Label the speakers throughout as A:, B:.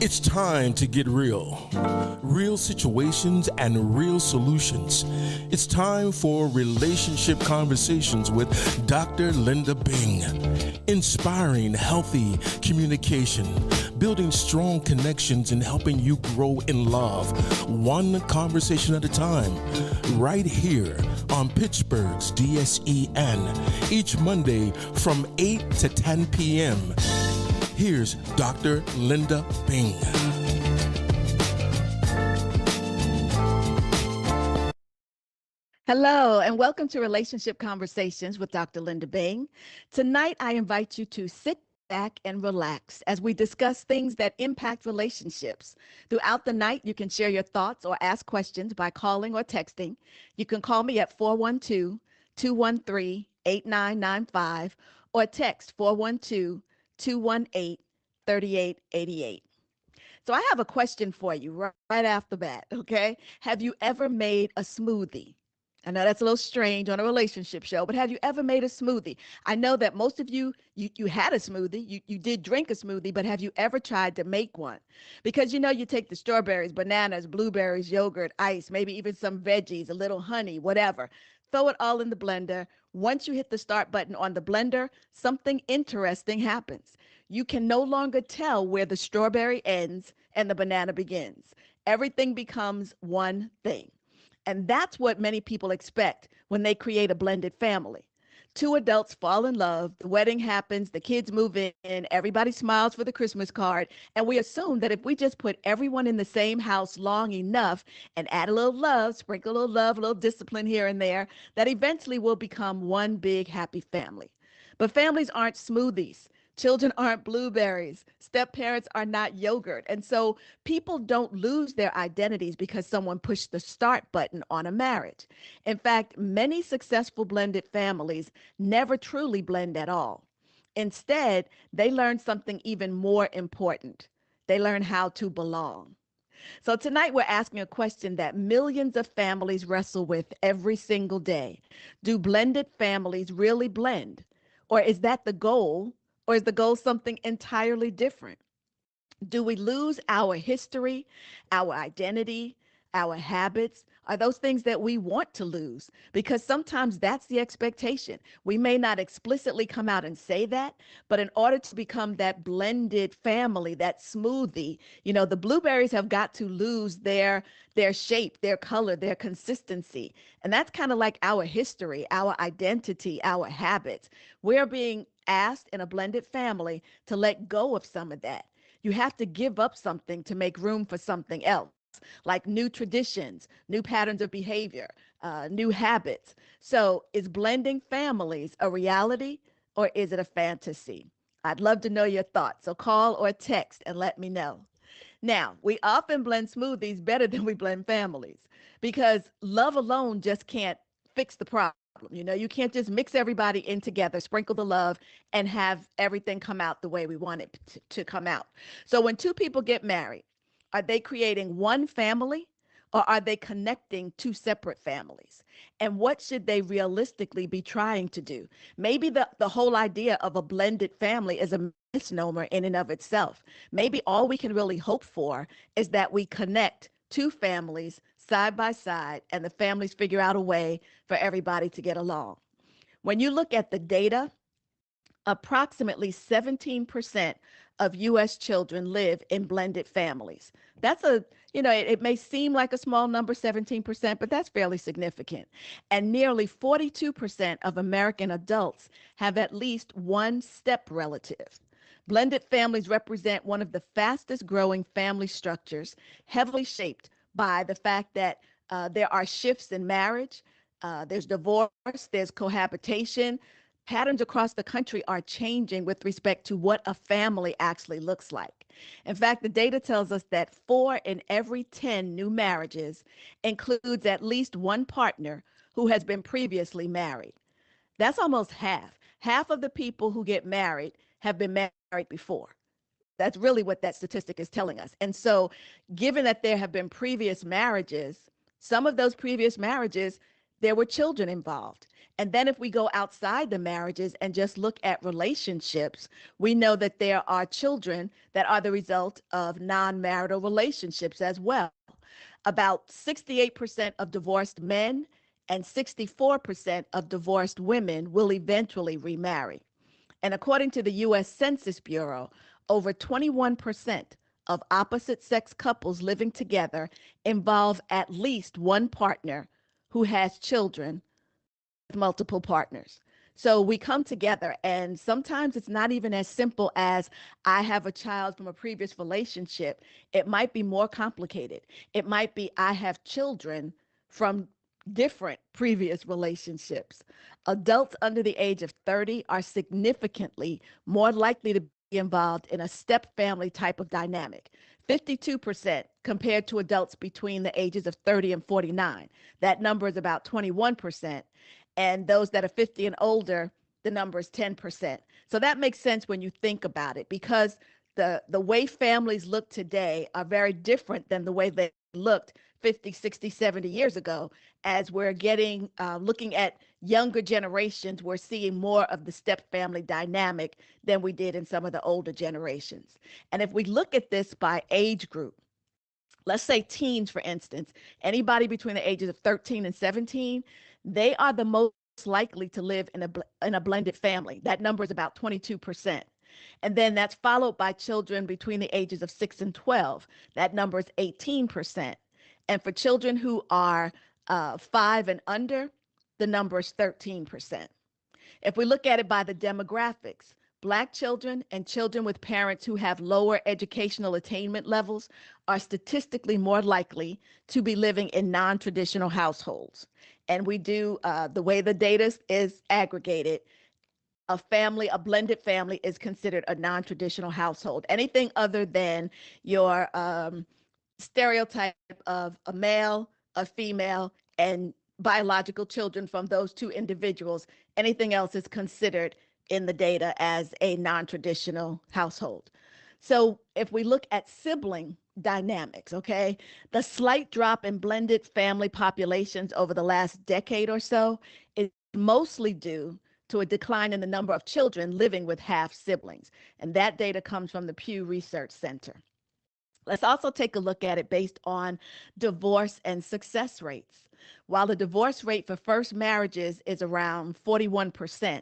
A: It's time to get real. Real situations and real solutions. It's time for Relationship Conversations with Dr. Linda Bing. Inspiring healthy communication, building strong connections, and helping you grow in love, one conversation at a time. Right here on Pittsburgh's DSEN, each Monday from 8 to 10 p.m. Here's Dr. Linda Bing.
B: Hello, and welcome to Relationship Conversations with Dr. Linda Bing. Tonight, I invite you to sit back and relax as we discuss things that impact relationships. Throughout the night, you can share your thoughts or ask questions by calling or texting. You can call me at 412-213-8995 or text 412-218-3888. So I have a question for you right off the bat, okay? Have you ever made a smoothie? I know that's a little strange on a relationship show, but have you ever made a smoothie? I know that most of you had a smoothie, you did drink a smoothie, but have you ever tried to make one? Because you take the strawberries, bananas, blueberries, yogurt, ice, maybe even some veggies, a little honey, whatever. Throw it all in the blender. Once you hit the start button on the blender, something interesting happens. You can no longer tell where the strawberry ends and the banana begins. Everything becomes one thing. And that's what many people expect when they create a blended family. Two adults fall in love, the wedding happens, the kids move in, everybody smiles for the Christmas card, and we assume that if we just put everyone in the same house long enough and add a little love, sprinkle a little love, a little discipline here and there, that eventually we'll become one big happy family. But families aren't smoothies. Children aren't blueberries. Step parents are not yogurt. And so people don't lose their identities because someone pushed the start button on a marriage. In fact, many successful blended families never truly blend at all. Instead, they learn something even more important. They learn how to belong. So tonight we're asking a question that millions of families wrestle with every single day. Do blended families really blend? Or is that the goal? Or is the goal something entirely different? Do we lose our history, our identity, our habits? Are those things that we want to lose? Because sometimes that's the expectation. We may not explicitly come out and say that, but in order to become that blended family, that smoothie, the blueberries have got to lose their shape, their color, their consistency. And that's kind of like our history, our identity, our habits. We're being asked in a blended family to let go of some of that. You have to give up something to make room for something else, like new traditions, new patterns of behavior, new habits. So is blending families a reality or is it a fantasy? I'd love to know your thoughts. So call or text and let me know. Now, we often blend smoothies better than we blend families because love alone just can't fix the problem. You can't just mix everybody in together, sprinkle the love, and have everything come out the way we want it to come out. So when two people get married, are they creating one family or are they connecting two separate families? And what should they realistically be trying to do? Maybe the whole idea of a blended family is a misnomer in and of itself. Maybe all we can really hope for is that we connect two families side by side and the families figure out a way for everybody to get along. When you look at the data, approximately 17% of U.S. children live in blended families. That's it may seem like a small number, 17%, but that's fairly significant. And nearly 42% of American adults have at least one step relative. Blended families represent one of the fastest growing family structures, heavily shaped by the fact that there are shifts in marriage, there's divorce, there's cohabitation. Patterns across the country are changing with respect to what a family actually looks like. In fact, the data tells us that 4 in every 10 new marriages includes at least one partner who has been previously married. That's almost half. Half of the people who get married have been married before. That's really what that statistic is telling us. And so, given that there have been previous marriages, some of those previous marriages, there were children involved. And then if we go outside the marriages and just look at relationships, we know that there are children that are the result of non-marital relationships as well. About 68% of divorced men and 64% of divorced women will eventually remarry. And according to the US Census Bureau, over 21% of opposite sex couples living together involve at least one partner who has children with multiple partners. So we come together, and sometimes it's not even as simple as I have a child from a previous relationship. It might be more complicated. It might be I have children from different previous relationships. Adults under the age of 30 are significantly more likely to be involved in a step family type of dynamic. 52% compared to adults between the ages of 30 and 49. That number is about 21%. And those that are 50 and older, the number is 10%. So that makes sense when you think about it, because the way families look today are very different than the way they looked 50, 60, 70 years ago. As we're getting looking at younger generations, we're seeing more of the step family dynamic than we did in some of the older generations. And if we look at this by age group, let's say teens, for instance, anybody between the ages of 13 and 17, they are the most likely to live in a blended family. That number is about 22%. And then that's followed by children between the ages of 6 and 12. That number is 18%. And for children who are 5 and under, the number is 13%. If we look at it by the demographics, Black children and children with parents who have lower educational attainment levels are statistically more likely to be living in non-traditional households. And we do, the way the data is aggregated, a blended family is considered a non-traditional household. Anything other than your stereotype of a male, a female, and biological children from those two individuals, anything else is considered in the data as a non-traditional household. So if we look at sibling dynamics, okay, the slight drop in blended family populations over the last decade or so is mostly due to a decline in the number of children living with half siblings. And that data comes from the Pew Research Center. Let's also take a look at it based on divorce and success rates. While the divorce rate for first marriages is around 41%,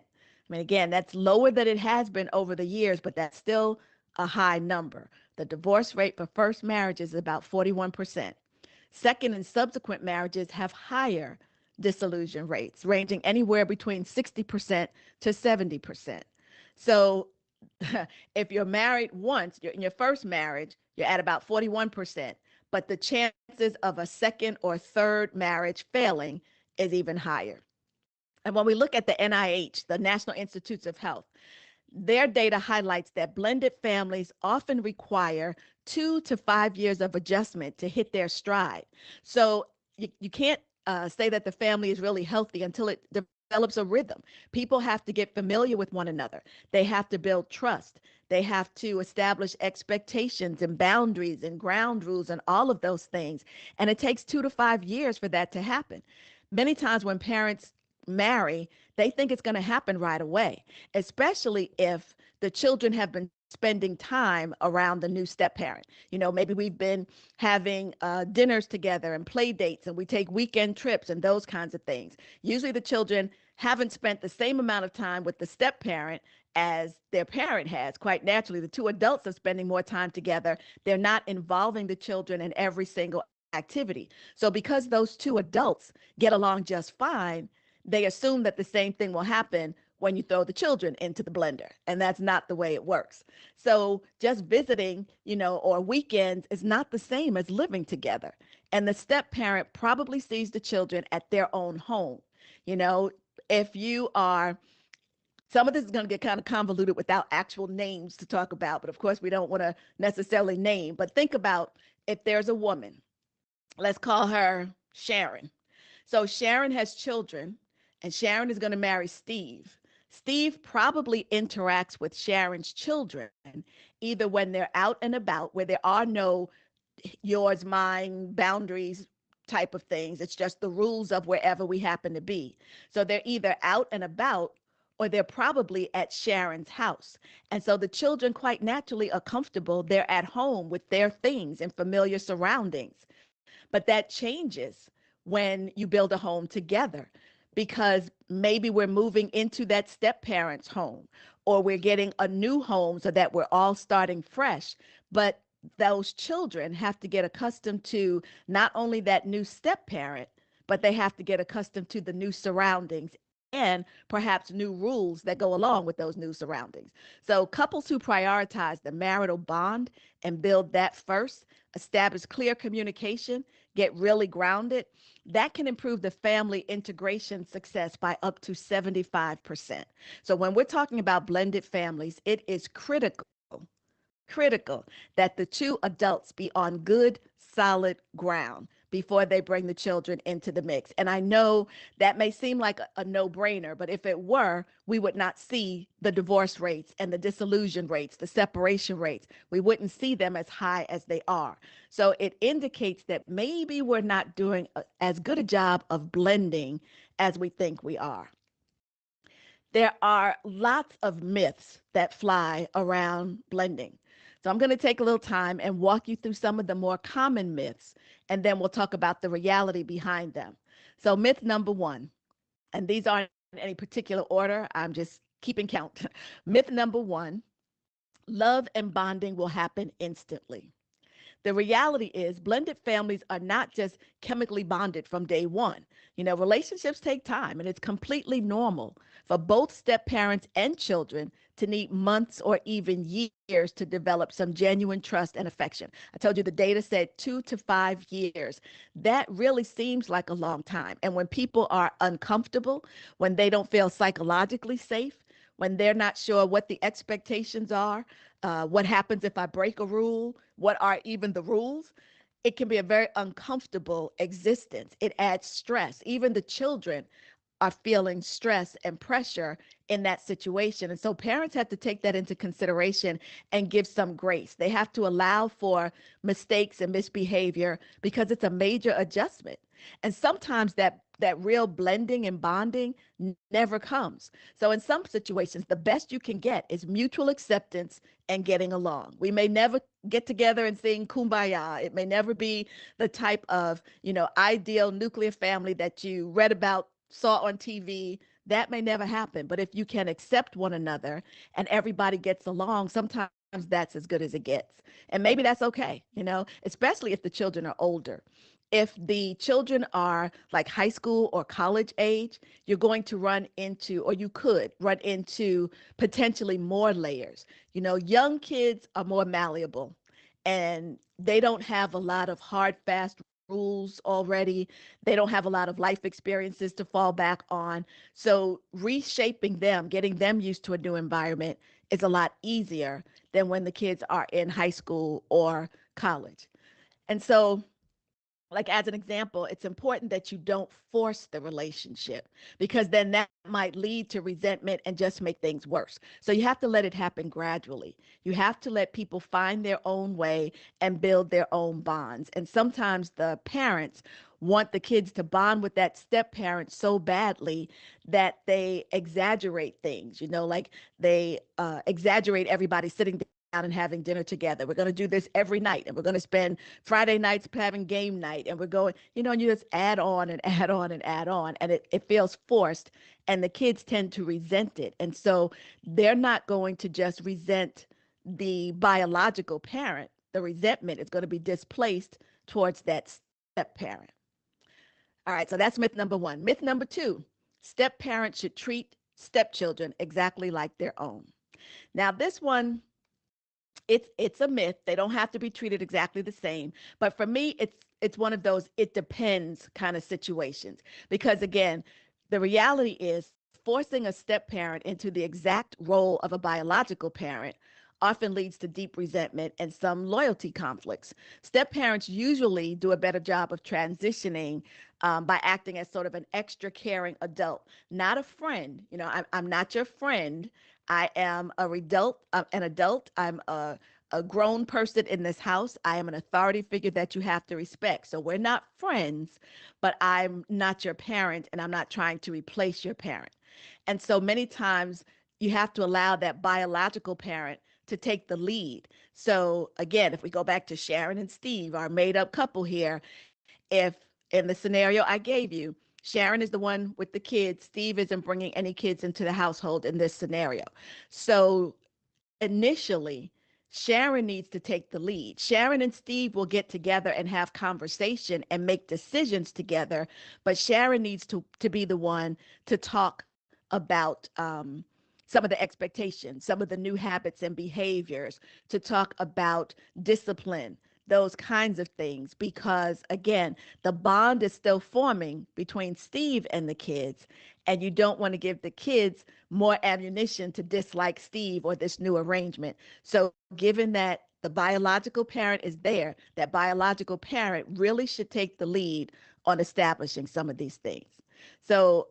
B: I mean, again, that's lower than it has been over the years, but that's still a high number. The divorce rate for first marriages is about 41%. Second and subsequent marriages have higher dissolution rates, ranging anywhere between 60% to 70%. So if you're married once, you're in your first marriage, you're at about 41%, but the chances of a second or third marriage failing is even higher. And when we look at the NIH, the National Institutes of Health, their data highlights that blended families often require 2 to 5 years of adjustment to hit their stride. So you can't say that the family is really healthy until it develops a rhythm. People have to get familiar with one another. They have to build trust. They have to establish expectations and boundaries and ground rules and all of those things. And it takes 2 to 5 years for that to happen. Many times when parents marry, they think it's going to happen right away, especially if the children have been spending time around the new step parent. You know, maybe we've been having dinners together and play dates, and we take weekend trips and those kinds of things. Usually the children haven't spent the same amount of time with the step parent as their parent has. Quite naturally, the two adults are spending more time together. They're not involving the children in every single activity. So because those two adults get along just fine, they assume that the same thing will happen when you throw the children into the blender. And that's not the way it works. So just visiting, or weekends is not the same as living together. And the step parent probably sees the children at their own home. If you are, some of this is going to get kind of convoluted without actual names to talk about, but of course we don't want to necessarily name, but think about if there's a woman, let's call her Sharon. So Sharon has children, and Sharon is going to marry Steve. Steve probably interacts with Sharon's children either when they're out and about, where there are no yours, mine boundaries type of things. It's just the rules of wherever we happen to be. So they're either out and about or they're probably at Sharon's house. And so the children quite naturally are comfortable. They're at home with their things and familiar surroundings. But that changes when you build a home together because maybe we're moving into that step parent's home or we're getting a new home so that we're all starting fresh. But those children have to get accustomed to not only that new step parent, but they have to get accustomed to the new surroundings and perhaps new rules that go along with those new surroundings. So, couples who prioritize the marital bond and build that first, establish clear communication, get really grounded, that can improve the family integration success by up to 75%. So, when we're talking about blended families, it is critical that the two adults be on good, solid ground before they bring the children into the mix. And I know that may seem like a no-brainer, but if it were, we would not see the divorce rates and the disillusion rates, the separation rates. We wouldn't see them as high as they are. So it indicates that maybe we're not doing as good a job of blending as we think we are. There are lots of myths that fly around blending. So I'm going to take a little time and walk you through some of the more common myths, and then we'll talk about the reality behind them. So, myth number one, and these aren't in any particular order, I'm just keeping count. Myth number one, love and bonding will happen instantly. The reality is blended families are not just chemically bonded from day one. Relationships take time, and it's completely normal for both step parents and children to need months or even years to develop some genuine trust and affection. I told you the data said 2 to 5 years. That really seems like a long time. And when people are uncomfortable, when they don't feel psychologically safe, when they're not sure what the expectations are, what happens if I break a rule, what are even the rules, it can be a very uncomfortable existence. It adds stress. Even the children are feeling stress and pressure in that situation. And so parents have to take that into consideration and give some grace. They have to allow for mistakes and misbehavior because it's a major adjustment. And sometimes that real blending and bonding never comes. So in some situations, the best you can get is mutual acceptance and getting along. We may never get together and sing kumbaya. It may never be the type of, ideal nuclear family that you read about, saw on TV. That may never happen. But if you can accept one another and everybody gets along, sometimes that's as good as it gets. And maybe that's okay, especially if the children are older. If the children are like high school or college age, you're going to run into, or you could run into potentially more layers. Young kids are more malleable and they don't have a lot of hard, fast rules already. They don't have a lot of life experiences to fall back on. So reshaping them, getting them used to a new environment is a lot easier than when the kids are in high school or college. And so, like as an example, it's important that you don't force the relationship because then that might lead to resentment and just make things worse. So you have to let it happen gradually. You have to let people find their own way and build their own bonds. And sometimes the parents want the kids to bond with that step parent so badly that they exaggerate things, like they exaggerate everybody sitting down and having dinner together. We're going to do this every night, and we're going to spend Friday nights having game night, and we're going, and you just add on and add on and add on, and it feels forced, and the kids tend to resent it. And so they're not going to just resent the biological parent. The resentment is going to be displaced towards that step parent. All right, so that's myth number one. Myth number two, step parents should treat stepchildren exactly like their own. Now, this one, it's a myth. They don't have to be treated exactly the same. But for me, it's one of those it depends kind of situations. Because again, the reality is forcing a step parent into the exact role of a biological parent often leads to deep resentment and some loyalty conflicts. Step parents usually do a better job of transitioning by acting as sort of an extra caring adult, not a friend. I'm not your friend. I am an adult. I'm a grown person in this house. I am an authority figure that you have to respect. So we're not friends, but I'm not your parent and I'm not trying to replace your parent. And so many times you have to allow that biological parent to take the lead. So again, if we go back to Sharon and Steve, our made up couple here, if in the scenario I gave you, Sharon is the one with the kids, Steve isn't bringing any kids into the household in this scenario. So initially, Sharon needs to take the lead. Sharon and Steve will get together and have conversation and make decisions together, but Sharon needs to be the one to talk about some of the expectations, some of the new habits and behaviors, to talk about discipline, those kinds of things, because again, the bond is still forming between Steve and the kids, and you don't want to give the kids more ammunition to dislike Steve or this new arrangement. So, given that the biological parent is there, that biological parent really should take the lead on establishing some of these things. So,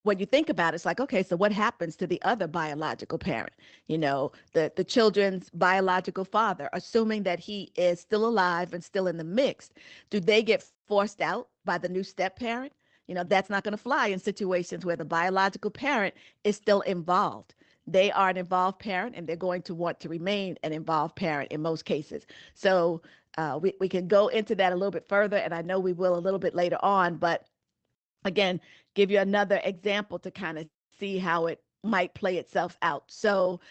B: when you think about it, it's like, okay, so what happens to the other biological parent? The children's biological father, assuming that he is still alive and still in the mix, do they get forced out by the new step parent? That's not going to fly in situations where the biological parent is still involved. They are an involved parent and they're going to want to remain an involved parent in most cases. So we can go into that a little bit further, and I know we will a little bit later on, but again, give you another example to kind of see how it might play itself out. So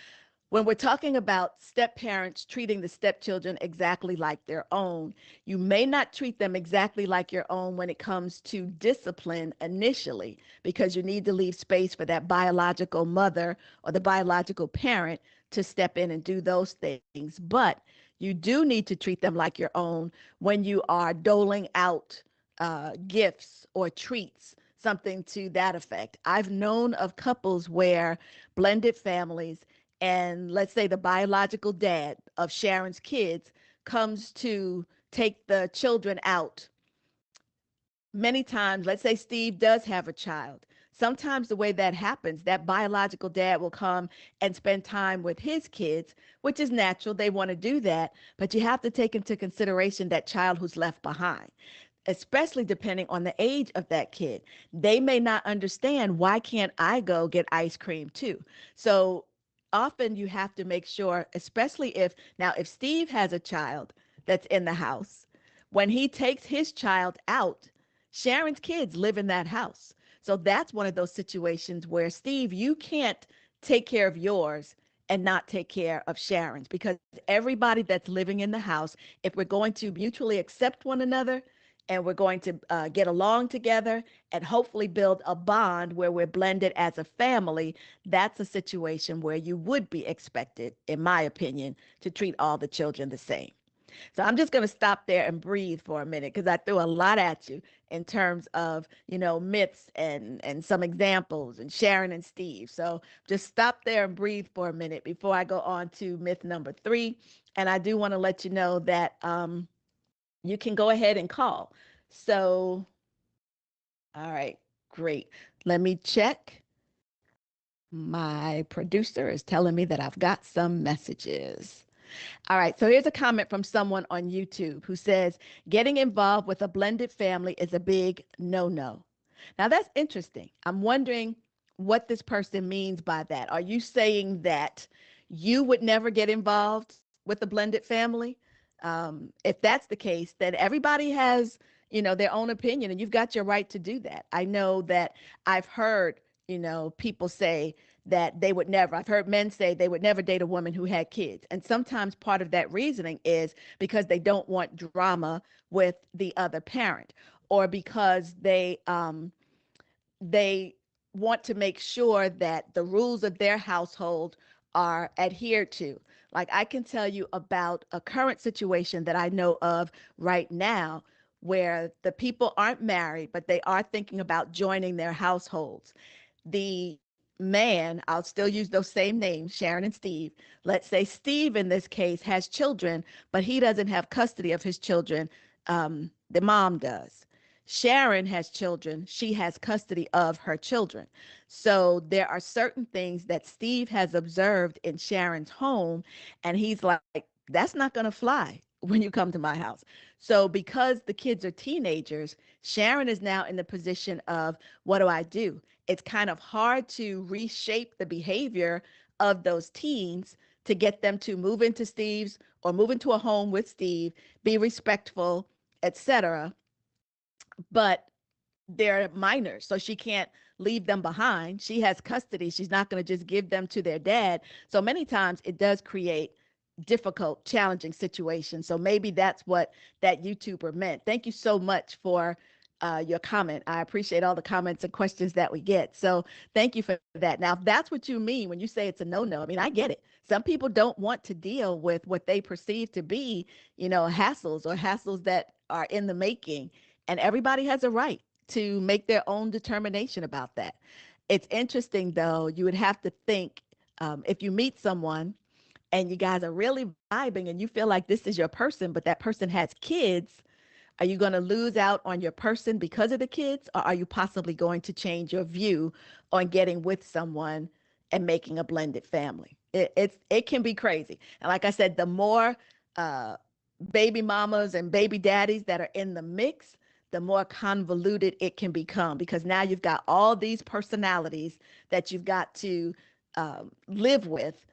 B: when we're talking about step parents treating the stepchildren exactly like their own, you may not treat them exactly like your own when it comes to discipline initially, because you need to leave space for that biological mother or the biological parent to step in and do those things. But you do need to treat them like your own when you are doling out gifts or treats, something to that effect. I've known of couples where blended families, and let's say the biological dad of Sharon's kids comes to take the children out. Many times, let's say Steve does have a child. Sometimes the way that happens, that biological dad will come and spend time with his kids, which is natural. They want to do that, but you have to take into consideration that child who's left behind, especially depending on the age of that kid. They may not understand, why can't I go get ice cream too? So often you have to make sure, especially if Steve has a child that's in the house, when he takes his child out, Sharon's kids live in that house. So that's one of those situations where, Steve, you can't take care of yours and not take care of Sharon's, because everybody that's living in the house, if we're going to mutually accept one another and we're going to get along together and hopefully build a bond where we're blended as a family, that's a situation where you would be expected, in my opinion, to treat all the children the same. So I'm just going to stop there and breathe for a minute, because I threw a lot at you in terms of, myths and some examples and Sharon and Steve. So just stop there and breathe for a minute before I go on to myth number 3. And I do want to let you know that you can go ahead and call. So, all right, great. Let me check. My producer is telling me that I've got some messages. All right, so here's a comment from someone on YouTube who says, getting involved with a blended family is a big no-no. Now that's interesting. I'm wondering what this person means by that. Are you saying that you would never get involved with a blended family? If that's the case, then everybody has, their own opinion, and you've got your right to do that. I know that I've heard, people say that they would never, I've heard men say they would never date a woman who had kids. And sometimes part of that reasoning is because they don't want drama with the other parent, or because they want to make sure that the rules of their household are adhered to. Like, I can tell you about a current situation that I know of right now where the people aren't married, but they are thinking about joining their households. The man, I'll still use those same names, Sharon and Steve. Let's say Steve in this case has children, but he doesn't have custody of his children. The mom does. Sharon has children. She has custody of her children. So there are certain things that Steve has observed in Sharon's home, and he's like, That's not going to fly when you come to my house. So, because the kids are teenagers, Sharon is now in the position of, what do I do? It's kind of hard to reshape the behavior of those teens to get them to move into Steve's or move into a home with Steve, be respectful, etc. But they're minors, so she can't leave them behind. She has custody. She's not going to just give them to their dad. So many times it does create difficult, challenging situations. So maybe that's what that YouTuber meant. Thank you so much for your comment. I appreciate all the comments and questions that we get. So thank you for that. Now, if that's what you mean when you say it's a no-no, I mean, I get it. Some people don't want to deal with what they perceive to be, hassles or hassles that are in the making. And everybody has a right to make their own determination about that. It's interesting, though, you would have to think, if you meet someone and you guys are really vibing and you feel like this is your person, but that person has kids, are you going to lose out on your person because of the kids, or are you possibly going to change your view on getting with someone and making a blended family? It can be crazy. And like I said, the more uh, baby mamas and baby daddies that are in the mix, the more convoluted it can become, because now you've got all these personalities that you've got to live with,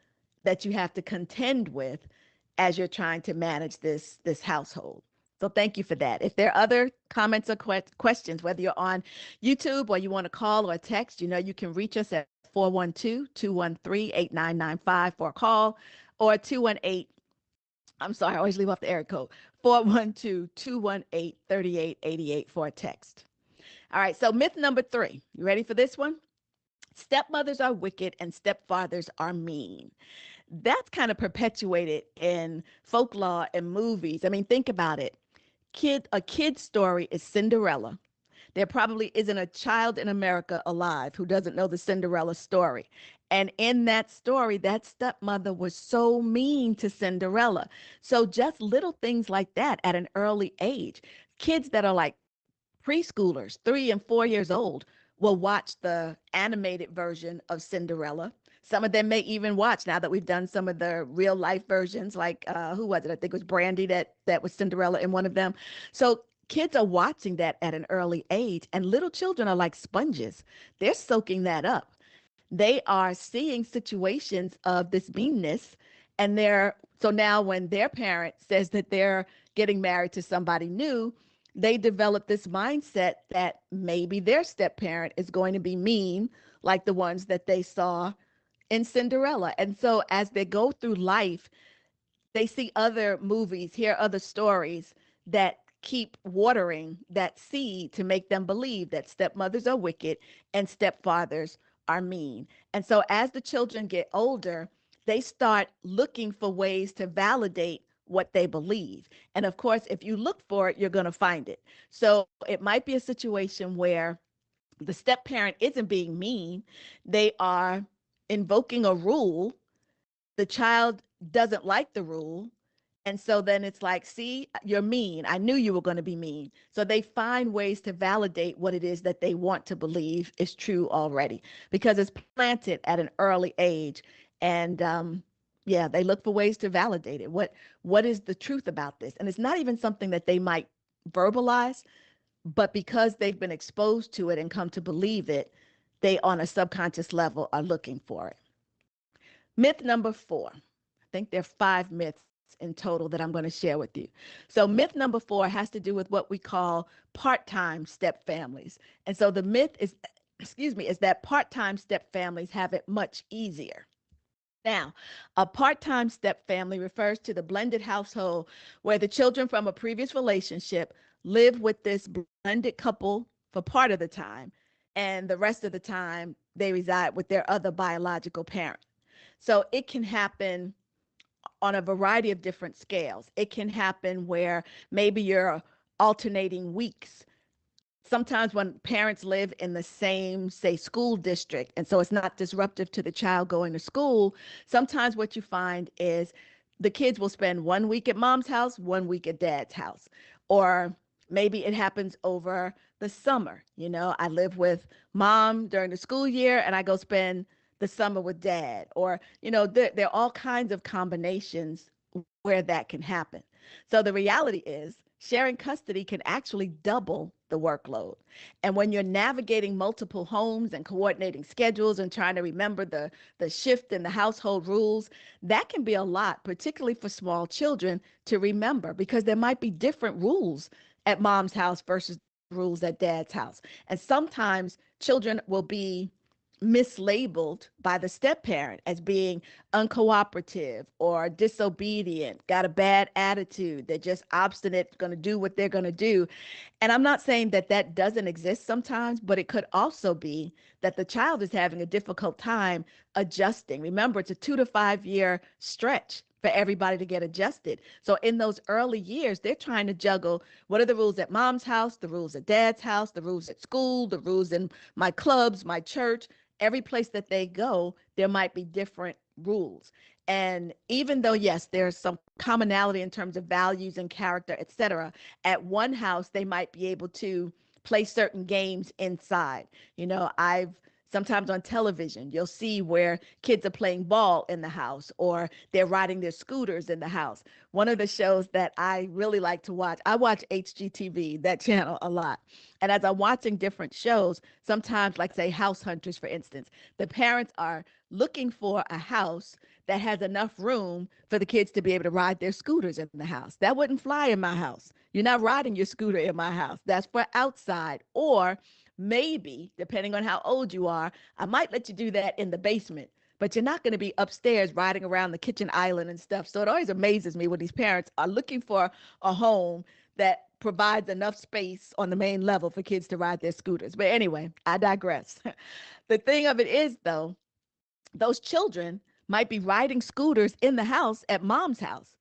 B: that you have to contend with as you're trying to manage this household. So thank you for that. If there are other comments or questions, whether you're on YouTube or you want to call or text, you can reach us at 412-213-8995 for a call, or 218, I'm sorry, I always leave off the area code, 412-218-3888 for a text. All right, so myth number 3. You ready for this one? Stepmothers are wicked and stepfathers are mean. That's kind of perpetuated in folklore and movies. I mean, think about it. A kid's story is Cinderella. There probably isn't a child in America alive who doesn't know the Cinderella story. And in that story, that stepmother was so mean to Cinderella. So just little things like that at an early age. Kids that are like preschoolers, 3 and 4 years old, will watch the animated version of Cinderella. Some of them may even watch, now that we've done some of the real life versions, like who was it? I think it was Brandy that was Cinderella in one of them. So kids are watching that at an early age, and little children are like sponges. They're soaking that up. They are seeing situations of this meanness, and so now when their parent says that they're getting married to somebody new, they develop this mindset that maybe their step parent is going to be mean like the ones that they saw in Cinderella. And so as they go through life, they see other movies, hear other stories that keep watering that seed to make them believe that stepmothers are wicked and stepfathers are mean. And so as the children get older, they start looking for ways to validate what they believe. And of course, if you look for it, you're going to find it. So it might be a situation where the step parent isn't being mean, they are invoking a rule. The child doesn't like the rule. And so then it's like, see, you're mean. I knew you were going to be mean. So they find ways to validate what it is that they want to believe is true already, because it's planted at an early age. And yeah, they look for ways to validate it. What is the truth about this? And it's not even something that they might verbalize, but because they've been exposed to it and come to believe it, they on a subconscious level are looking for it. Myth number 4. I think there are 5 myths in total that I'm going to share with you. So myth number 4 has to do with what we call part-time step families. And so the myth is, is that part-time step families have it much easier. Now, a part-time step family refers to the blended household where the children from a previous relationship live with this blended couple for part of the time, and the rest of the time they reside with their other biological parent. So it can happen on a variety of different scales. It can happen where maybe you're alternating weeks. Sometimes when parents live in the same, say, school district, and so it's not disruptive to the child going to school, sometimes what you find is the kids will spend 1 week at mom's house, 1 week at dad's house. Or maybe it happens over the summer. I live with mom during the school year and I go spend the summer with dad. Or, there are all kinds of combinations where that can happen. So the reality is sharing custody can actually double the workload. And when you're navigating multiple homes and coordinating schedules and trying to remember the shift in the household rules, that can be a lot, particularly for small children to remember because there might be different rules at mom's house versus the rules at dad's house. And sometimes children will be mislabeled by the step parent as being uncooperative or disobedient, got a bad attitude, they're just obstinate, going to do what they're going to do. And I'm not saying that that doesn't exist sometimes, but it could also be that the child is having a difficult time adjusting. Remember, it's a 2 to 5 year stretch for everybody to get adjusted. So in those early years, they're trying to juggle what are the rules at mom's house, the rules at dad's house, the rules at school, the rules in my clubs, my church. Every place that they go, there might be different rules. And even though, yes, there's some commonality in terms of values and character, et cetera, at one house, they might be able to play certain games inside. I've sometimes on television, you'll see where kids are playing ball in the house or they're riding their scooters in the house. One of the shows that I really like to watch, I watch HGTV, that channel, a lot. And as I'm watching different shows, sometimes, like say House Hunters, for instance, the parents are looking for a house that has enough room for the kids to be able to ride their scooters in the house. That wouldn't fly in my house. You're not riding your scooter in my house. That's for outside. Or maybe, depending on how old you are, I might let you do that in the basement, but you're not going to be upstairs riding around the kitchen island and stuff. So it always amazes me when these parents are looking for a home that provides enough space on the main level for kids to ride their scooters. But anyway, I digress. The thing of it is, though, those children might be riding scooters in the house at mom's house.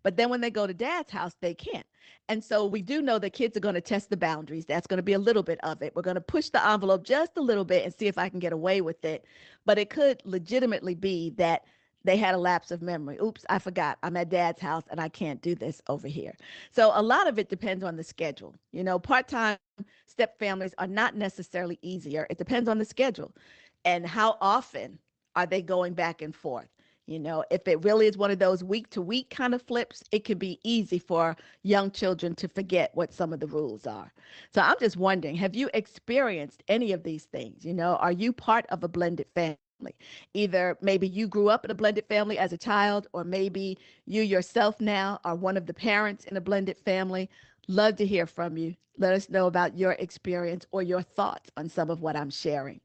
B: But then when they go to dad's house, they can't. And so we do know that kids are going to test the boundaries. That's going to be a little bit of it. We're going to push the envelope just a little bit and see if I can get away with it. But it could legitimately be that they had a lapse of memory. Oops, I forgot. I'm at dad's house and I can't do this over here. So a lot of it depends on the schedule. Part-time step families are not necessarily easier. It depends on the schedule and how often are they going back and forth. If it really is one of those week to week kind of flips, it can be easy for young children to forget what some of the rules are. So I'm just wondering, have you experienced any of these things? Are you part of a blended family? Either maybe you grew up in a blended family as a child, or maybe you yourself now are one of the parents in a blended family. Love to hear from you. Let us know about your experience or your thoughts on some of what I'm sharing.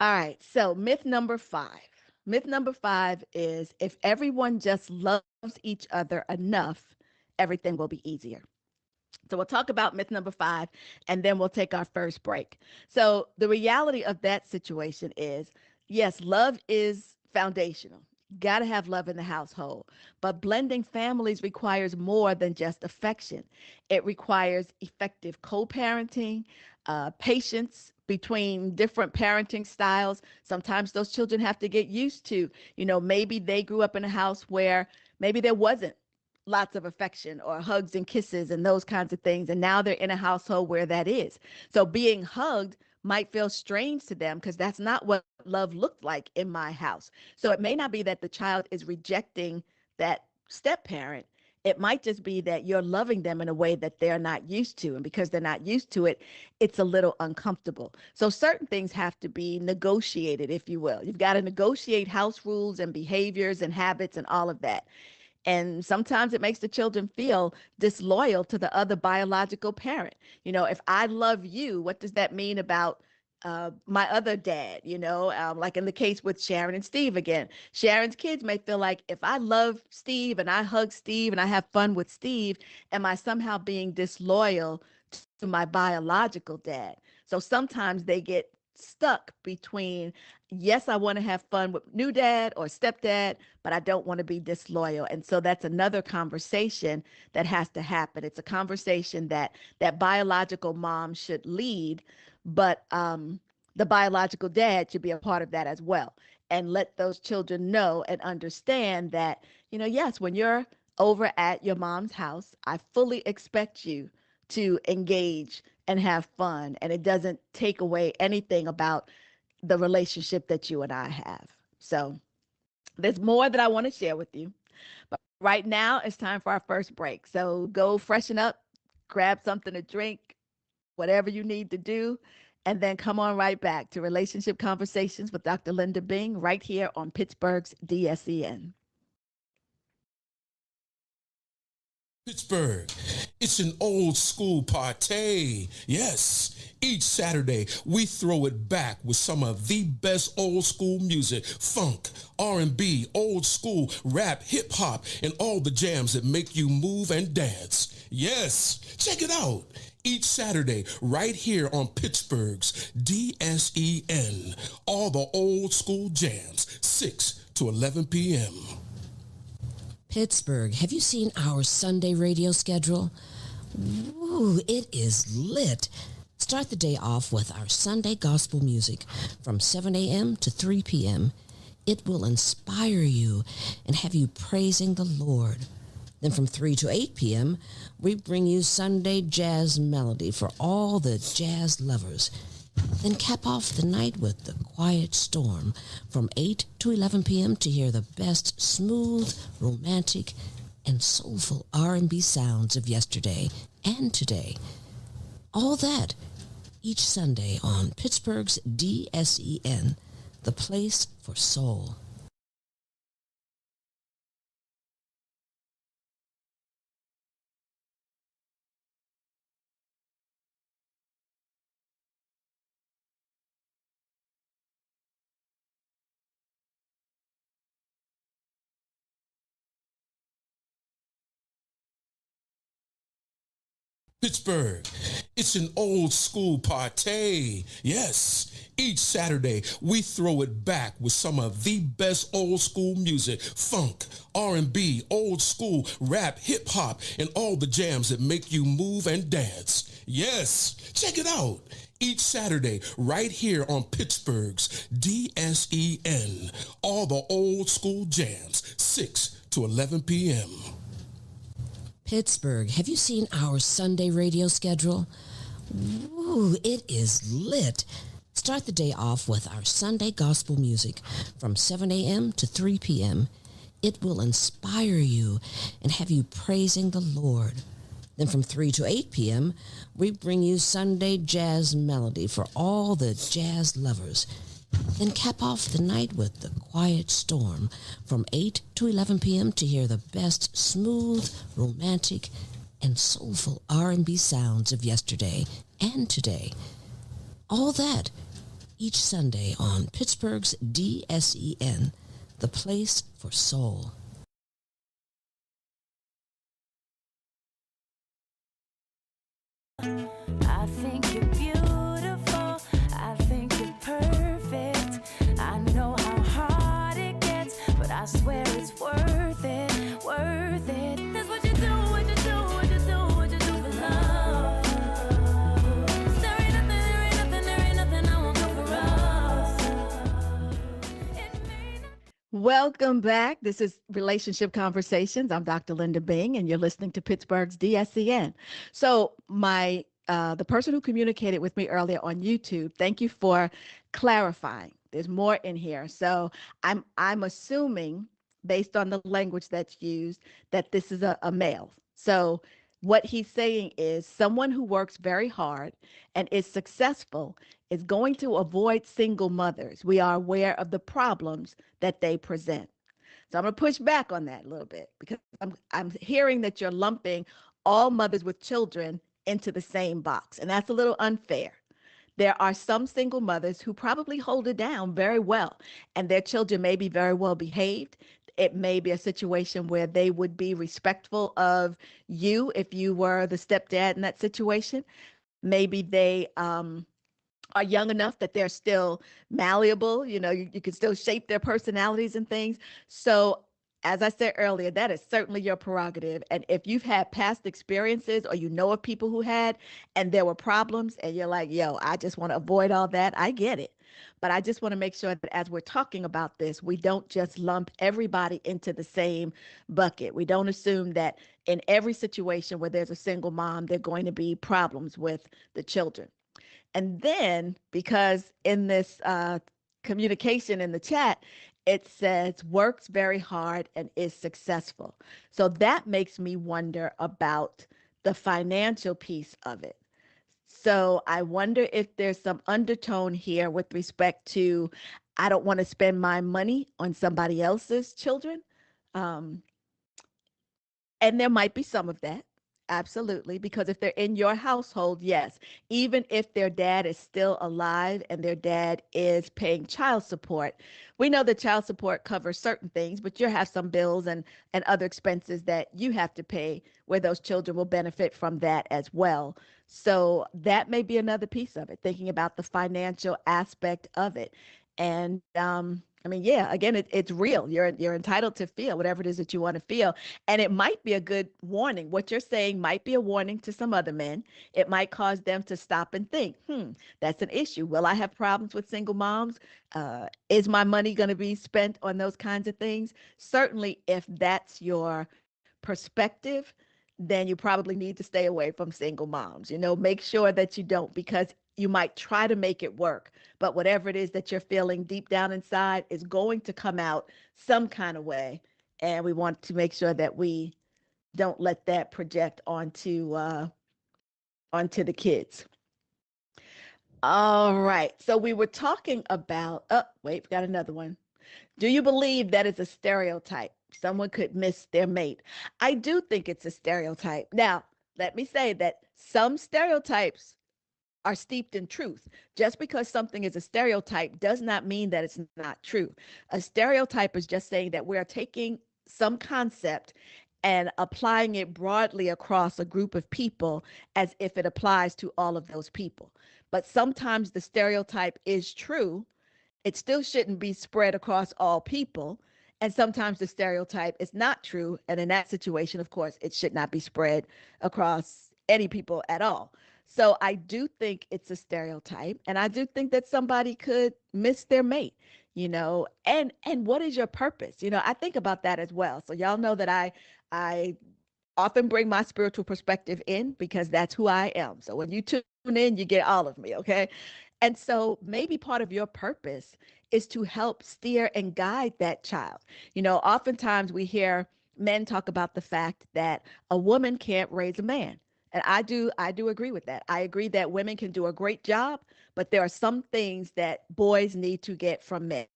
B: All right, so myth number 5. Myth number 5 is if everyone just loves each other enough, everything will be easier. So we'll talk about myth number 5, and then we'll take our first break. So the reality of that situation is, yes, love is foundational. Got to have love in the household. But blending families requires more than just affection. It requires effective co-parenting, patience between different parenting styles. Sometimes those children have to get used to, maybe they grew up in a house where maybe there wasn't lots of affection or hugs and kisses and those kinds of things. And now they're in a household where that is. So being hugged might feel strange to them because that's not what love looked like in my house. So it may not be that the child is rejecting that step parent. It might just be that you're loving them in a way that they're not used to. And because they're not used to it, it's a little uncomfortable. So certain things have to be negotiated, if you will. You've got to negotiate house rules and behaviors and habits and all of that. And sometimes it makes the children feel disloyal to the other biological parent. If I love you, what does that mean about my other dad? Like in the case with Sharon and Steve again. Sharon's kids may feel like if I love Steve and I hug Steve and I have fun with Steve, am I somehow being disloyal to my biological dad? So sometimes they get stuck between, yes, I want to have fun with new dad or stepdad, but I don't want to be disloyal. And so that's another conversation that has to happen. It's a conversation that biological mom should lead, but the biological dad should be a part of that as well. And let those children know and understand that, yes, when you're over at your mom's house, I fully expect you to engage and have fun. And it doesn't take away anything about the relationship that you and I have. So there's more that I want to share with you. But Right now, it's time for our first break. So go freshen up, grab something to drink, whatever you need to do, and then come on right back to Relationship Conversations with Dr. Linda Bing right here on Pittsburgh's DSEN.
A: Pittsburgh, it's an old school party. Yes, each Saturday we throw it back with some of the best old school music, funk, R&B, old school, rap, hip hop, and all the jams that make you move and dance. Yes, check it out. Each Saturday, right here on Pittsburgh's DSEN, all the old school jams, 6 to 11 p.m.
C: Pittsburgh, have you seen our Sunday radio schedule? Ooh, it is lit. Start the day off with our Sunday gospel music from 7 a.m. to 3 p.m. It will inspire you and have you praising the Lord. Then from 3 to 8 p.m., we bring you Sunday jazz melody for all the jazz lovers. Then cap off the night with the Quiet Storm from 8 to 11 p.m. to hear the best smooth, romantic, and soulful R&B sounds of yesterday and today. All that each Sunday on Pittsburgh's DSEN, the place for soul.
A: Pittsburgh, it's an old school party. Yes, each Saturday we throw it back with some of the best old school music, funk, R&B, old school, rap, hip hop, and all the jams that make you move and dance. Yes, check it out. Each Saturday, right here on Pittsburgh's DSEN, all the old school jams, 6 to 11 p.m.
C: Pittsburgh, have you seen our Sunday radio schedule? Ooh, it is lit. Start the day off with our Sunday gospel music from 7 a.m. to 3 p.m. It will inspire you and have you praising the Lord. Then from 3 to 8 p.m., we bring you Sunday jazz melody for all the jazz lovers. Then cap off the night with the Quiet Storm from 8 to 11 p.m. to hear the best smooth, romantic, and soulful R&B sounds of yesterday and today. All that each Sunday on Pittsburgh's DSEN, the place for soul.
D: I think you're beautiful. I think you're perfect. I know how hard it gets, but I swear it's worth it, worth it. That's what you do, what you do, what you do, what you do for love. There ain't nothing, there ain't nothing, there ain't nothing I won't do for us.
B: Welcome back. This is Relationship Conversations. I'm Dr. Linda Bing, and you're listening to Pittsburgh's DSCN. So the person who communicated with me earlier on YouTube, thank you for clarifying. There's more in here. So I'm assuming, based on the language that's used, that this is a male. So what he's saying is someone who works very hard and is successful is going to avoid single mothers. We are aware of the problems that they present. So I'm going to push back on that a little bit because I'm hearing that you're lumping all mothers with children into the same box, and that's a little unfair. There are some single mothers who probably hold it down very well, and their children may be very well behaved. It may be a situation where they would be respectful of you if you were the stepdad in that situation. Maybe they are young enough that they're still malleable. You can still shape their personalities and things. So as I said earlier, that is certainly your prerogative. And if you've had past experiences or you know of people who had, and there were problems and you're like, yo, I just want to avoid all that, I get it. But I just want to make sure that as we're talking about this, we don't just lump everybody into the same bucket. We don't assume that in every situation where there's a single mom, there are going to be problems with the children. And then, because in this communication in the chat, It says works very hard and is successful. So that makes me wonder about the financial piece of it. So I wonder if there's some undertone here with respect to I don't want to spend my money on somebody else's children. Um, and there might be some of that. Absolutely. Because if they're in your household, yes, even if their dad is still alive and their dad is paying child support, we know that child support covers certain things, but you have some bills and other expenses that you have to pay where those children will benefit from that as well. So that may be another piece of it, thinking about the financial aspect of it. And I mean, yeah, again, it's real. You're entitled to feel whatever it is that you want to feel. And it might be a good warning. What you're saying might be a warning to some other men. It might cause them to stop and think, that's an issue. Will I have problems with single moms? Is my money going to be spent on those kinds of things? Certainly, if that's your perspective, then you probably need to stay away from single moms. Make sure that you don't, because you might try to make it work, but whatever it is that you're feeling deep down inside is going to come out some kind of way. And we want to make sure that we don't let that project onto the kids. All right. So we were talking about, oh, wait, we got another one. Do you believe that is a stereotype? Someone could miss their mate. I do think it's a stereotype. Now, let me say that some stereotypes are steeped in truth. Just because something is a stereotype does not mean that it's not true. A stereotype is just saying that we're taking some concept and applying it broadly across a group of people as if it applies to all of those people. But sometimes the stereotype is true, it still shouldn't be spread across all people. And sometimes the stereotype is not true. And in that situation, of course, it should not be spread across any people at all. So I do think it's a stereotype. And I do think that somebody could miss their mate, and what is your purpose? I think about that as well. So y'all know that I often bring my spiritual perspective in because that's who I am. So when you tune in, you get all of me, okay? And so maybe part of your purpose is to help steer and guide that child. Oftentimes we hear men talk about the fact that a woman can't raise a man. And I do agree with that. I agree that women can do a great job, but there are some things that boys need to get from men.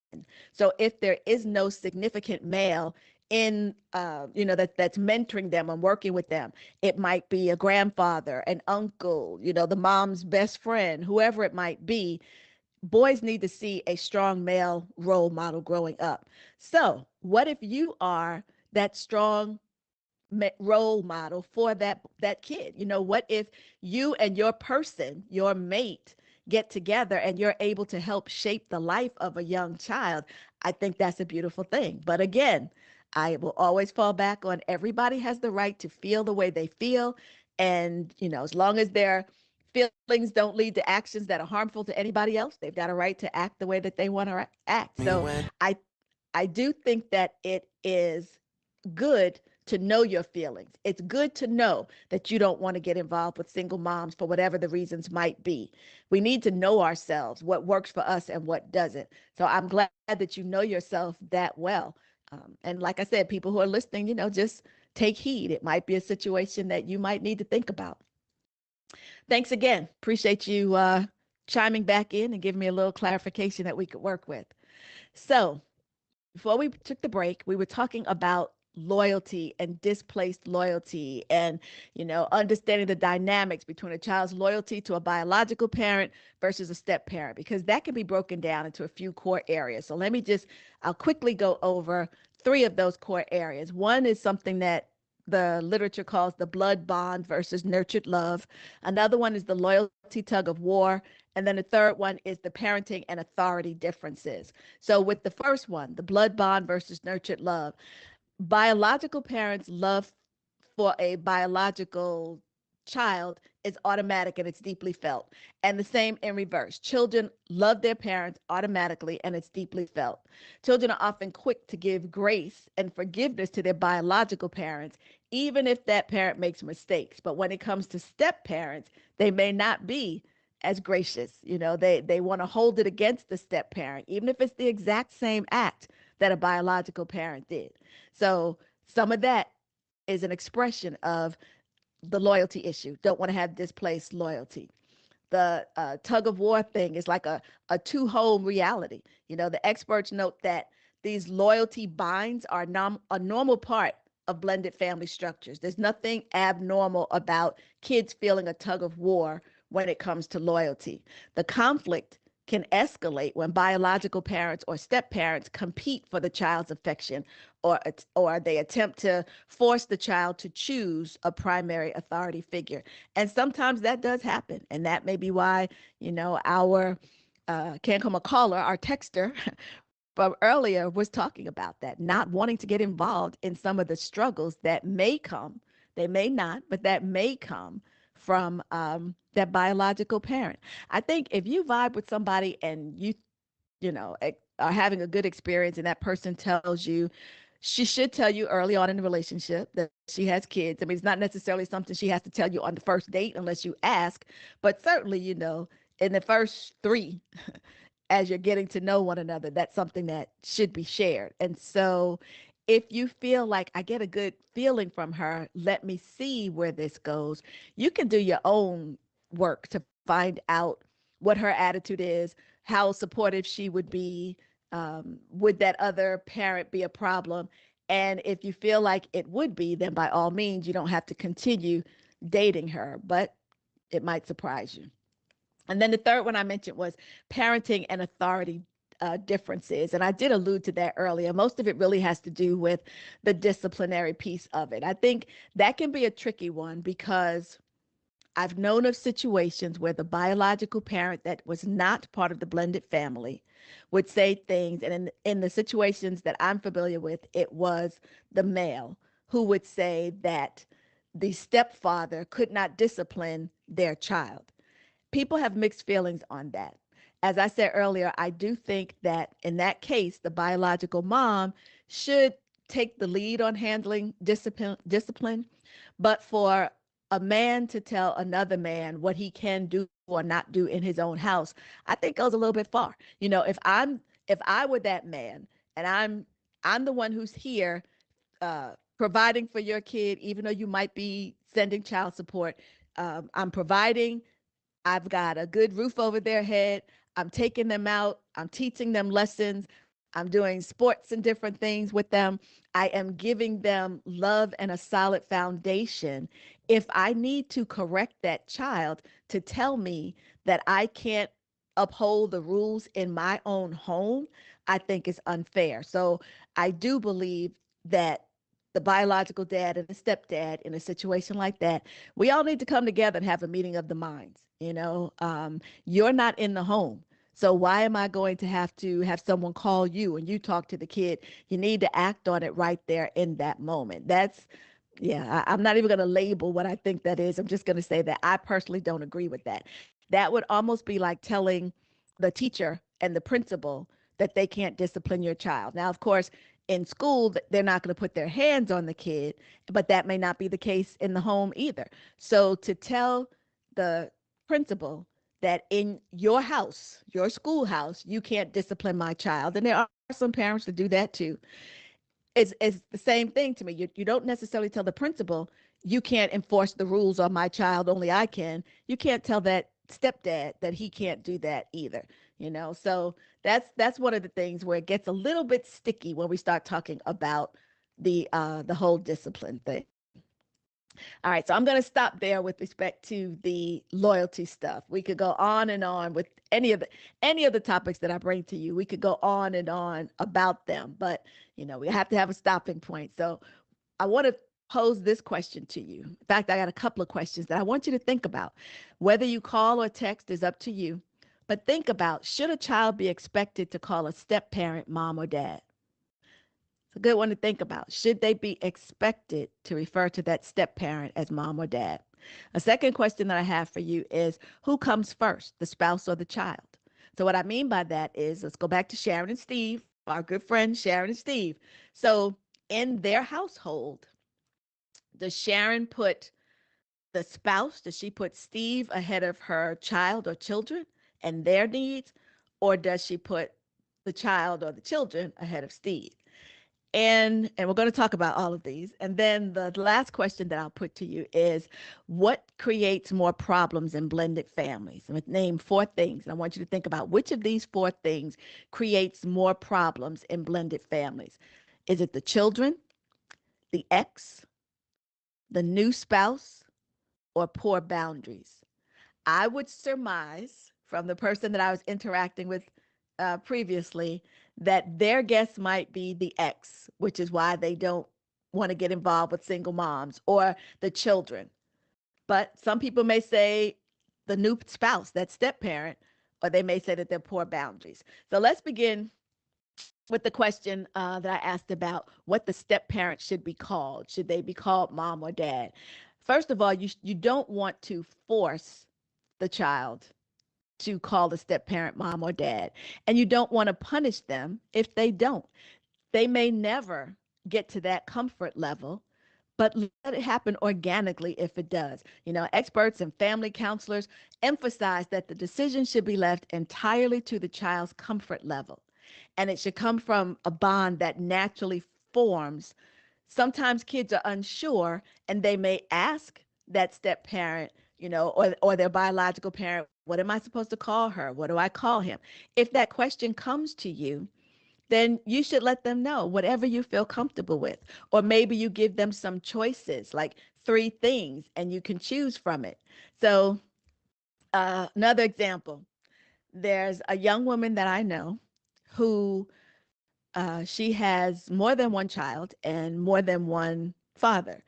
B: So if there is no significant male in that's mentoring them and working with them, it might be a grandfather, an uncle, the mom's best friend, whoever it might be. Boys need to see a strong male role model growing up. So what if you are that strong role model for that kid? What if you and your person, your mate, get together and you're able to help shape the life of a young child? I think that's a beautiful thing. But again, I will always fall back on everybody has the right to feel the way they feel. And, as long as their feelings don't lead to actions that are harmful to anybody else, they've got a right to act the way that they want to act. So I I do think that it is good to know your feelings. It's good to know that you don't want to get involved with single moms for whatever the reasons might be. We need to know ourselves, what works for us and what doesn't. So I'm glad that you know yourself that well. And like I said, people who are listening, just take heed. It might be a situation that you might need to think about. Thanks again. Appreciate you chiming back in and giving me a little clarification that we could work with. So before we took the break, we were talking about loyalty and displaced loyalty and, understanding the dynamics between a child's loyalty to a biological parent versus a step parent, because that can be broken down into a few core areas. So I'll quickly go over three of those core areas. One is something that the literature calls the blood bond versus nurtured love. Another one is the loyalty tug of war. And then the third one is the parenting and authority differences. So with the first one, the blood bond versus nurtured love, biological parents' love for a biological child is automatic and it's deeply felt. And the same in reverse. Children love their parents automatically and it's deeply felt. Children are often quick to give grace and forgiveness to their biological parents, even if that parent makes mistakes. But when it comes to step parents, they may not be as gracious. They want to hold it against the step parent, even if it's the exact same act. that a biological parent did. So some of that is an expression of the loyalty issue. Don't want to have displaced loyalty. The tug of war thing is like a two-home reality. The experts note that these loyalty binds are a normal part of blended family structures. There's nothing abnormal about kids feeling a tug of war when it comes to loyalty. The conflict can escalate when biological parents or step parents compete for the child's affection, or they attempt to force the child to choose a primary authority figure. And sometimes that does happen. And that may be why, our can't come a caller, our texter from earlier was talking about that, not wanting to get involved in some of the struggles that may come. They may not, but that may come from that biological parent. I think if you vibe with somebody and are having a good experience, and that person tells you, she should tell you early on in the relationship that she has kids. I mean, it's not necessarily something she has to tell you on the first date unless you ask, but certainly, in the first three, as you're getting to know one another, that's something that should be shared. And so if you feel like, I get a good feeling from her, let me see where this goes, you can do your own work to find out what her attitude is, how supportive she would be. Would that other parent be a problem? And if you feel like it would be, then by all means, you don't have to continue dating her, but it might surprise you. And then the third one I mentioned was parenting and authority differences. And I did allude to that earlier. Most of it really has to do with the disciplinary piece of it. I think that can be a tricky one because I've known of situations where the biological parent that was not part of the blended family would say things. And in the situations that I'm familiar with, it was the male who would say that the stepfather could not discipline their child. People have mixed feelings on that. As I said earlier, I do think that in that case, the biological mom should take the lead on handling discipline, but for a man to tell another man what he can do or not do in his own house, I think goes a little bit far. If I were that man and I'm the one who's here providing for your kid, even though you might be sending child support, I'm providing. I've got a good roof over their head. I'm taking them out. I'm teaching them lessons. I'm doing sports and different things with them. I am giving them love and a solid foundation. If I need to correct that child to tell me that I can't uphold the rules in my own home, I think it's unfair. So I do believe that the biological dad and the stepdad in a situation like that, we all need to come together and have a meeting of the minds. You're not in the home. So why am I going to have someone call you and you talk to the kid? You need to act on it right there in that moment. I'm not even going to label what I think that is. I'm just going to say that I personally don't agree with that. That would almost be like telling the teacher and the principal that they can't discipline your child. Now, of course, in school, they're not going to put their hands on the kid, but that may not be the case in the home either. So to tell the principal that in your house, your schoolhouse, you can't discipline my child, and there are some parents that do that too, is the same thing to me. You don't necessarily tell the principal, you can't enforce the rules on my child, only I can. You can't tell that stepdad that he can't do that either. So that's one of the things where it gets a little bit sticky when we start talking about the whole discipline thing. All right, so I'm going to stop there with respect to the loyalty stuff. We could go on and on with any of the topics that I bring to you. We could go on and on about them, but we have to have a stopping point. So I want to pose this question to you. In fact, I got a couple of questions that I want you to think about. Whether you call or text is up to you, but think about, should a child be expected to call a step parent mom or dad? A good one to think about. Should they be expected to refer to that step parent as mom or dad? A second question that I have for you is, who comes first, the spouse or the child? So what I mean by that is, let's go back to Sharon and Steve, our good friends Sharon and Steve. So in their household, does Sharon put the spouse, does she put Steve ahead of her child or children and their needs? Or does she put the child or the children ahead of Steve. And we're going to talk about all of these. And then the last question that I'll put to you is, what creates more problems in blended families? I'm going to name 4 things, and I want you to think about which of these 4 things creates more problems in blended families. Is it the children, the ex, the new spouse, or poor boundaries? I would surmise from the person that I was interacting with previously that their guess might be the ex, which is why they don't want to get involved with single moms, or the children. But some people may say the new spouse, that step parent, or they may say that they're poor boundaries. So let's begin with the question that I asked about what the step parent should be called. Should they be called mom or dad? First of all, you don't want to force the child to call the step parent mom or dad, and you don't want to punish them if they don't. They may never get to that comfort level, but let it happen organically if it does. You know, experts and family counselors emphasize that the decision should be left entirely to the child's comfort level, and it should come from a bond that naturally forms. Sometimes kids are unsure and they may ask that step parent, or their biological parent, what am I supposed to call her? What do I call him? If that question comes to you, then you should let them know whatever you feel comfortable with. Or maybe you give them some choices, like 3 things, and you can choose from it. So, another example, there's a young woman that I know who she has more than one child and more than one father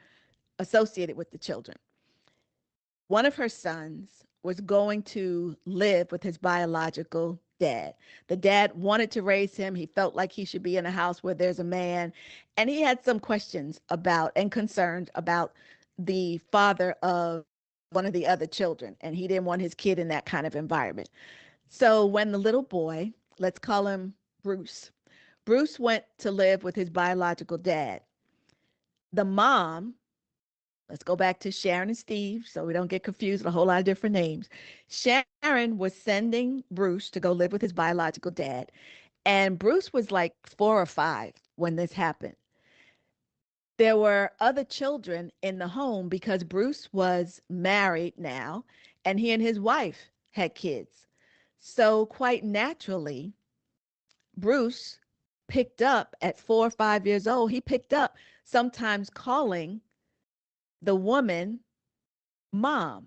B: associated with the children. One of her sons was going to live with his biological dad. The dad wanted to raise him. He felt like he should be in a house where there's a man. And he had some questions about and concerns about the father of one of the other children. And he didn't want his kid in that kind of environment. So when the little boy, let's call him Bruce, Bruce went to live with his biological dad. The mom, let's go back to Sharon and Steve so we don't get confused with a whole lot of different names. Sharon was sending Bruce to go live with his biological dad. And Bruce was like 4 or 5 when this happened. There were other children in the home because Bruce was married now and he and his wife had kids. So quite naturally, Bruce picked up at 4 or 5 years old, he picked up sometimes calling the woman mom.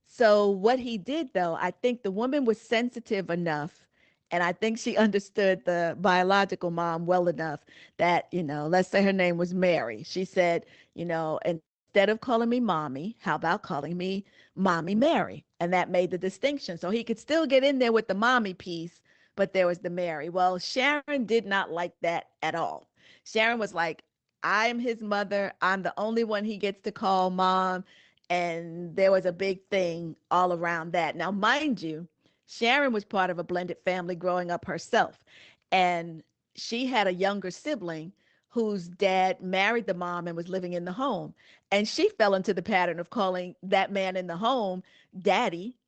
B: So what he did though, I think the woman was sensitive enough, and I think she understood the biological mom well enough that, let's say her name was Mary. She said, instead of calling me mommy, how about calling me mommy Mary? And that made the distinction. So he could still get in there with the mommy piece, but there was the Mary. Well, Sharon did not like that at all. Sharon was like, I'm his mother. I'm the only one he gets to call mom. And there was a big thing all around that. Now, mind you, Sharon was part of a blended family growing up herself. And she had a younger sibling whose dad married the mom and was living in the home. And she fell into the pattern of calling that man in the home daddy.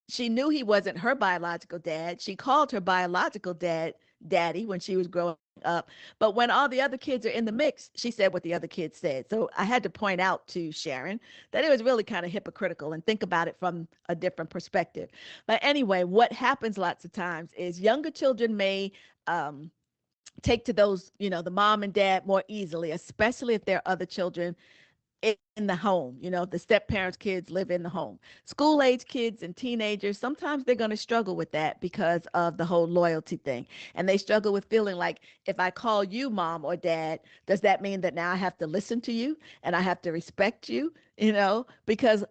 B: She knew he wasn't her biological dad. She called her biological dad daddy when she was growing up. But when all the other kids are in the mix, she said what the other kids said. So I had to point out to Sharon that it was really kind of hypocritical, and think about it from a different perspective. But anyway, what happens lots of times is younger children may take to those, the mom and dad more easily, especially if there are other children in the home. The step parents' kids live in the home. School age kids and teenagers, sometimes they're going to struggle with that because of the whole loyalty thing. And they struggle with feeling like, if I call you mom or dad, does that mean that now I have to listen to you and I have to respect you? Because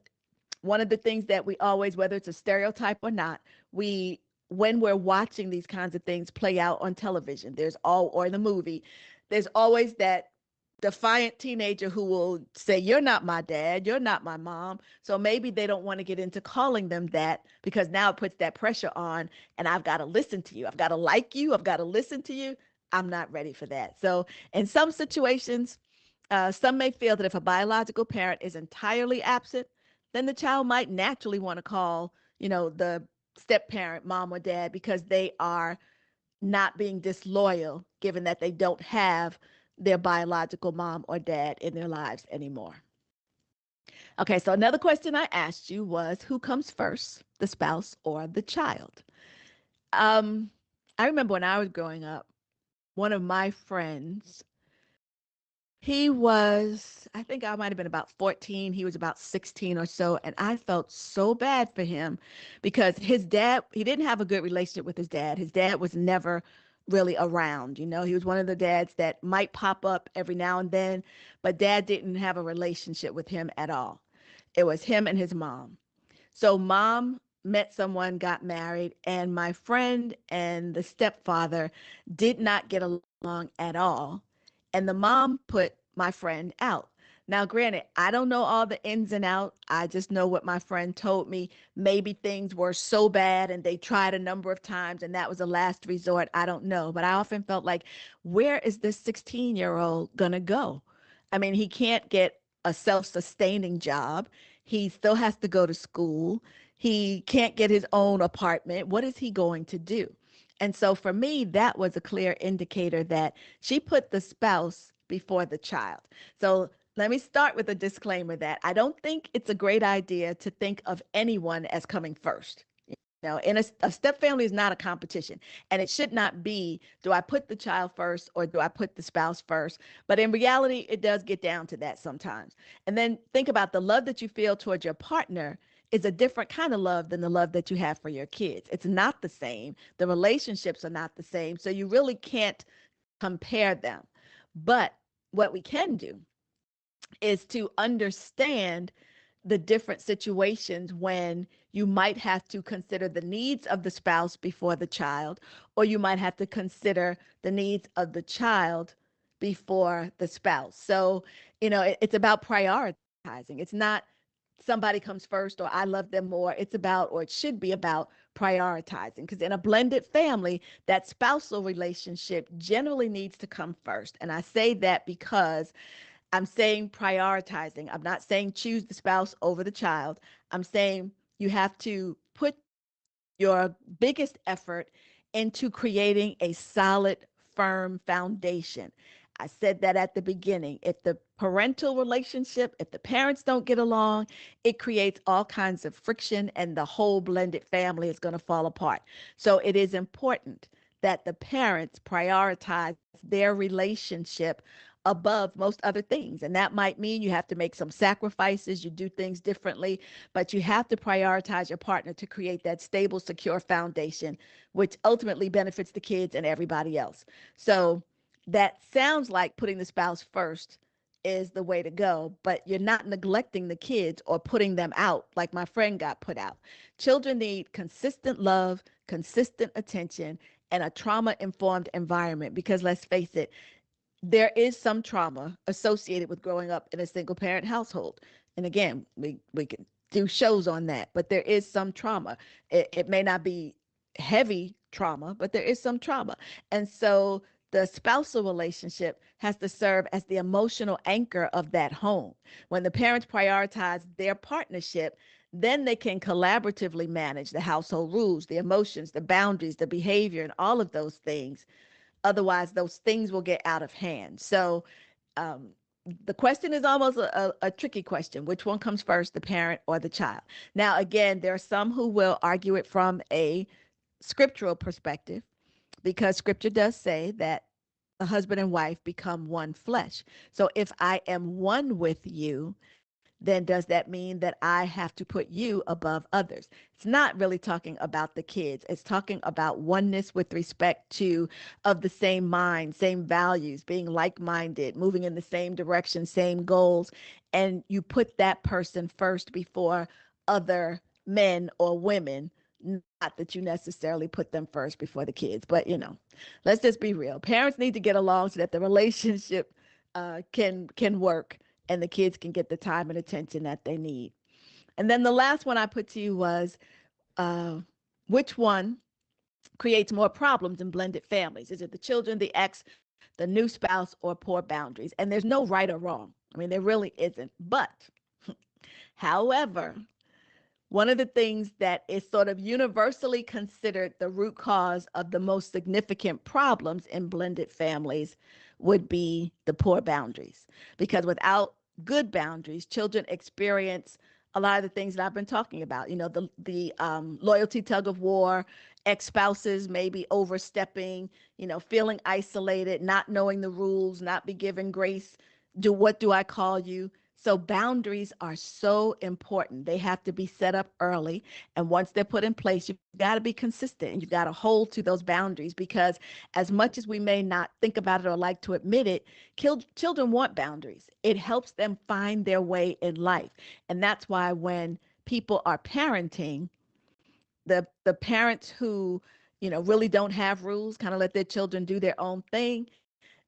B: one of the things that we always, whether it's a stereotype or not, when we're watching these kinds of things play out on television, or in the movie, there's always that defiant teenager who will say, you're not my dad, you're not my mom. So maybe they don't want to get into calling them that, because now it puts that pressure on, and I've got to listen to you. I've got to like you. I've got to listen to you. I'm not ready for that. So in some situations, some may feel that if a biological parent is entirely absent, then the child might naturally want to call, the step parent mom or dad, because they are not being disloyal, given that they don't have their biological mom or dad in their lives anymore. Okay, so another question I asked you was who comes first, the spouse or the child? Um, I remember when I was growing up, one of my friends, he was, I think I might have been about 14. He was about 16 or so. And I felt so bad for him because his dad, he didn't have a good relationship with his dad. His dad was never really around. You know, he was one of the dads that might pop up every now and then, but dad didn't have a relationship with him at all. It was him and his mom. So mom met someone, got married, and my friend and the stepfather did not get along at all. And the mom put my friend out. Now, granted, I don't know all the ins and outs. I just know what my friend told me. Maybe things were so bad and they tried a number of times and that was a last resort. I don't know. But I often felt like, where is this 16-year-old going to go? I mean, he can't get a self sustaining job. He still has to go to school. He can't get his own apartment. What is he going to do? And so for me, that was a clear indicator that she put the spouse before the child. So let me start with a disclaimer that I don't think it's a great idea to think of anyone as coming first. No, and a step family is not a competition. And it should not be, do I put the child first or do I put the spouse first? But in reality, it does get down to that sometimes. And then think about the love that you feel towards your partner is a different kind of love than the love that you have for your kids. It's not the same. The relationships are not the same. So you really can't compare them. But what we can do is to understand the different situations when you might have to consider the needs of the spouse before the child, or you might have to consider the needs of the child before the spouse. So, it's about prioritizing. It's not somebody comes first or I love them more. It's about, or it should be about prioritizing. Because in a blended family, that spousal relationship generally needs to come first. And I say that because I'm saying prioritizing. I'm not saying choose the spouse over the child. I'm saying you have to put your biggest effort into creating a solid, firm foundation. I said that at the beginning. If the parental relationship, if the parents don't get along, it creates all kinds of friction and the whole blended family is going to fall apart. So it is important that the parents prioritize their relationship above most other things. And that might mean you have to make some sacrifices, you do things differently, but you have to prioritize your partner to create that stable, secure foundation, which ultimately benefits the kids and everybody else. So that sounds like putting the spouse first is the way to go, but you're not neglecting the kids or putting them out like my friend got put out. Children need consistent love, consistent attention, and a trauma-informed environment because let's face it, there is some trauma associated with growing up in a single parent household. And again, we can do shows on that, but there is some trauma. It may not be heavy trauma, but there is some trauma. And so the spousal relationship has to serve as the emotional anchor of that home. When the parents prioritize their partnership, then they can collaboratively manage the household rules, the emotions, the boundaries, the behavior, and all of those things. Otherwise, those things will get out of hand. So um, the question is almost a tricky question. Which one comes first, the parent or the child? Now, again, there are some who will argue it from a scriptural perspective because scripture does say that the husband and wife become one flesh. So if I am one with you, then does that mean that I have to put you above others? It's not really talking about the kids. It's talking about oneness with respect to of the same mind, same values, being like-minded, moving in the same direction, same goals. And you put that person first before other men or women. Not that you necessarily put them first before the kids, but let's just be real. Parents need to get along so that the relationship can work and the kids can get the time and attention that they need. And then the last one I put to you was uh, which one creates more problems in blended families? Is it the children, the ex, the new spouse, or poor boundaries? And there's no right or wrong. I mean, there really isn't. But however, One of the things that is sort of universally considered the root cause of the most significant problems in blended families would be the poor boundaries. Because without good boundaries, children experience a lot of the things that I've been talking about. You know, the loyalty tug of war, ex-spouses maybe overstepping, you know, feeling isolated, not knowing the rules, not be given grace. What do I call you? So boundaries are so important. They have to be set up early. And once they're put in place, you've got to be consistent and you've got to hold to those boundaries, because as much as we may not think about it or like to admit it, children want boundaries. It helps them find their way in life. And that's why when people are parenting, the parents who, you know, really don't have rules, kind of let their children do their own thing,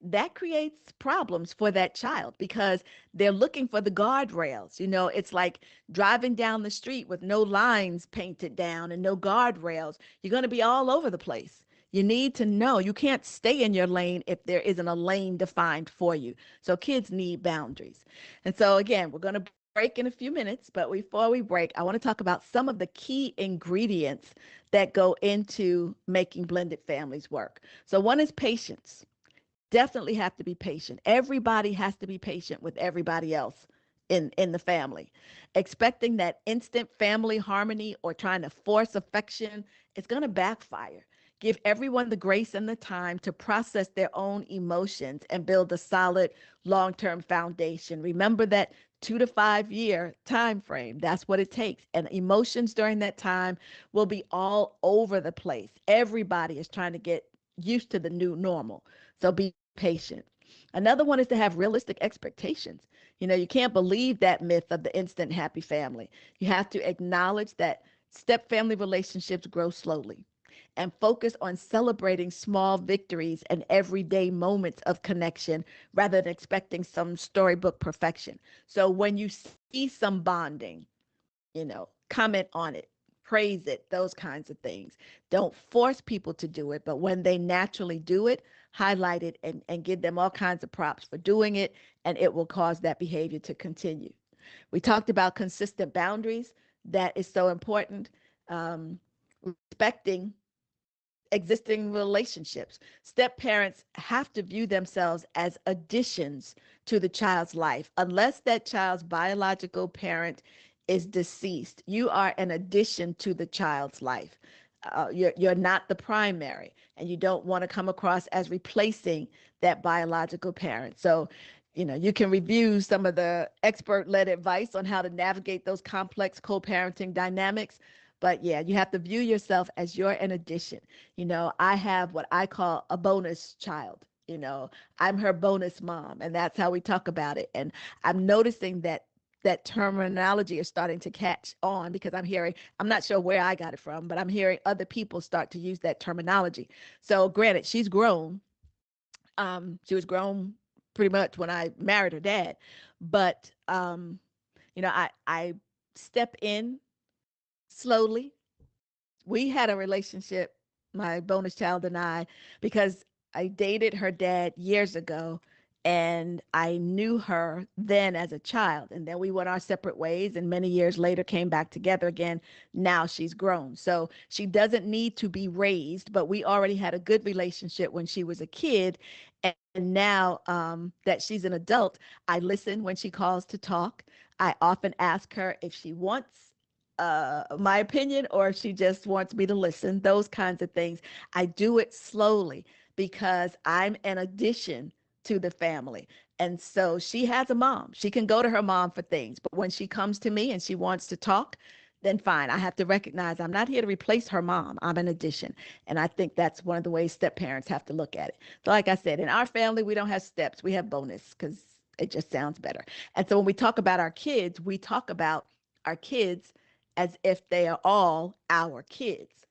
B: that creates problems for that child, because they're looking for the guardrails. You know, it's like driving down the street with no lines painted down and no guardrails. You're going to be all over the place. You need to know you can't stay in your lane if there isn't a lane defined for you. So kids need boundaries. And so again, we're going to break in a few minutes, but before we break, I want to talk about some of the key ingredients that go into making blended families work. So one is patience. Definitely have to be patient. Everybody has to be patient with everybody else in the family. Expecting that instant family harmony or trying to force affection is going to backfire. Give everyone the grace and the time to process their own emotions and build a solid long-term foundation. Remember that 2 to 5 year time frame. That's what it takes. And emotions during that time will be all over the place. Everybody is trying to get used to the new normal. So be patient. Another one is to have realistic expectations. You know, you can't believe that myth of the instant happy family. You have to acknowledge that step family relationships grow slowly, and focus on celebrating small victories and everyday moments of connection rather than expecting some storybook perfection. So when you see some bonding, you know, comment on it, praise it, those kinds of things. Don't force people to do it, but when they naturally do it, highlight it and give them all kinds of props for doing it, and it will cause that behavior to continue. We talked about consistent boundaries. That is so important. Respecting existing relationships. Step parents have to view themselves as additions to the child's life. Unless that child's biological parent is deceased, you are an addition to the child's life. You're not the primary, and you don't want to come across as replacing that biological parent. So, you know, you can review some of the expert-led advice on how to navigate those complex co-parenting dynamics. But yeah, you have to view yourself as you're an addition. You know, I have what I call a bonus child. You know, I'm her bonus mom, and that's how we talk about it. And I'm noticing that that terminology is starting to catch on, because I'm not sure where I got it from, but I'm hearing other people start to use that terminology. So granted, she's grown. She was grown pretty much when I married her dad, but you know, I step in slowly. We had a relationship, my bonus child and I, because I dated her dad years ago, and I knew her then as a child. And then we went our separate ways, and many years later came back together again. Now she's grown. So she doesn't need to be raised, but we already had a good relationship when she was a kid. And now that she's an adult, I listen when she calls to talk. I often ask her if she wants my opinion or if she just wants me to listen, those kinds of things. I do it slowly because I'm an addition to the family. And so she has a mom. She can go to her mom for things, but when she comes to me and she wants to talk, then fine. I have to recognize I'm not here to replace her mom. I'm an addition. And I think that's one of the ways step parents have to look at it. So like I said, in our family, we don't have steps. We have bonus because it just sounds better. And so when we talk about our kids, we talk about our kids as if they are all our kids.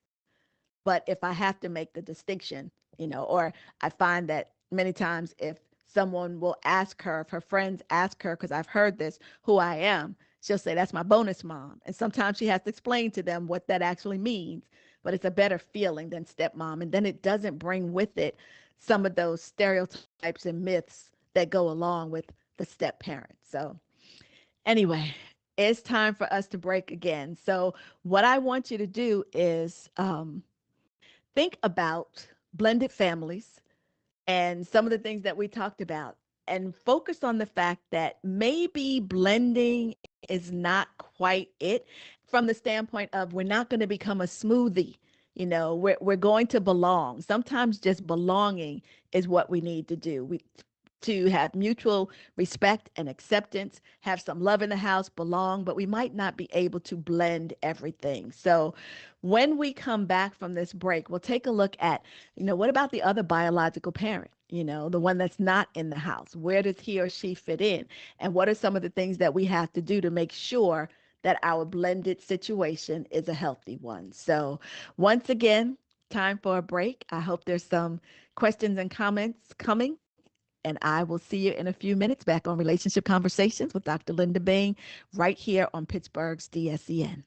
B: But if I have to make the distinction, you know, or I find that many times if someone will ask her, if her friends ask her, because I've heard this, who I am, she'll say, that's my bonus mom. And sometimes she has to explain to them what that actually means. But it's a better feeling than stepmom. And then it doesn't bring with it some of those stereotypes and myths that go along with the step parent. So anyway, It's time for us to break again. So, what I want you to do is think about blended families and some of the things that we talked about, and focus on the fact that maybe blending is not quite it, from the standpoint of we're not going to become a smoothie. We're going to belong. Sometimes just belonging is what we need to do. We to have mutual respect and acceptance, have some love in the house, belong, but we might not be able to blend everything. So when we come back from this break, we'll take a look at, what about the other biological parent? The one that's not in the house. Where does he or she fit in? And what are some of the things that we have to do to make sure that our blended situation is a healthy one? So once again, time for a break. I hope there's some questions and comments coming. And I will see you in a few minutes back on Relationship Conversations with Dr. Linda Bing, right here on Pittsburgh's DSEN.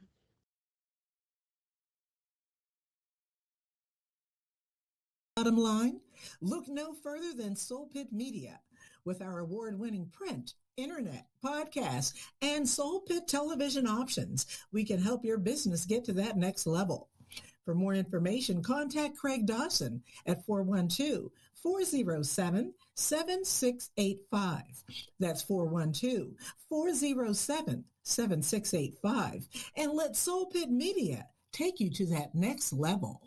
E: Bottom line, look no further than Soul Pit Media. With our award-winning print, internet, podcast, and Soul Pit television options, we can help your business get to that next level. For more information, contact Craig Dawson at 412-407-7685. That's 412-407-7685. And let Soul Pit Media take you to that next level.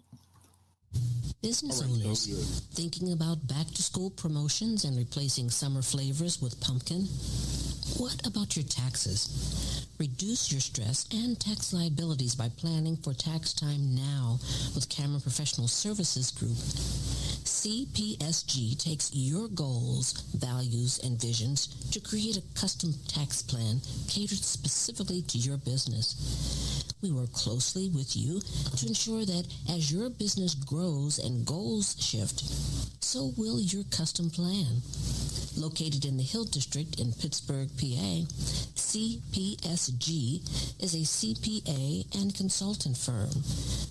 C: Business owners thinking about back-to-school promotions and replacing summer flavors with pumpkin? What about your taxes? Reduce your stress and tax liabilities by planning for tax time now with Cameron Professional Services Group. CPSG takes your goals, values, and visions to create a custom tax plan catered specifically to your business. We work closely with you to ensure that as your business grows and goals shift, so will your custom plan. Located in the Hill District in Pittsburgh, PA, CPSG is a CPA and consultant firm,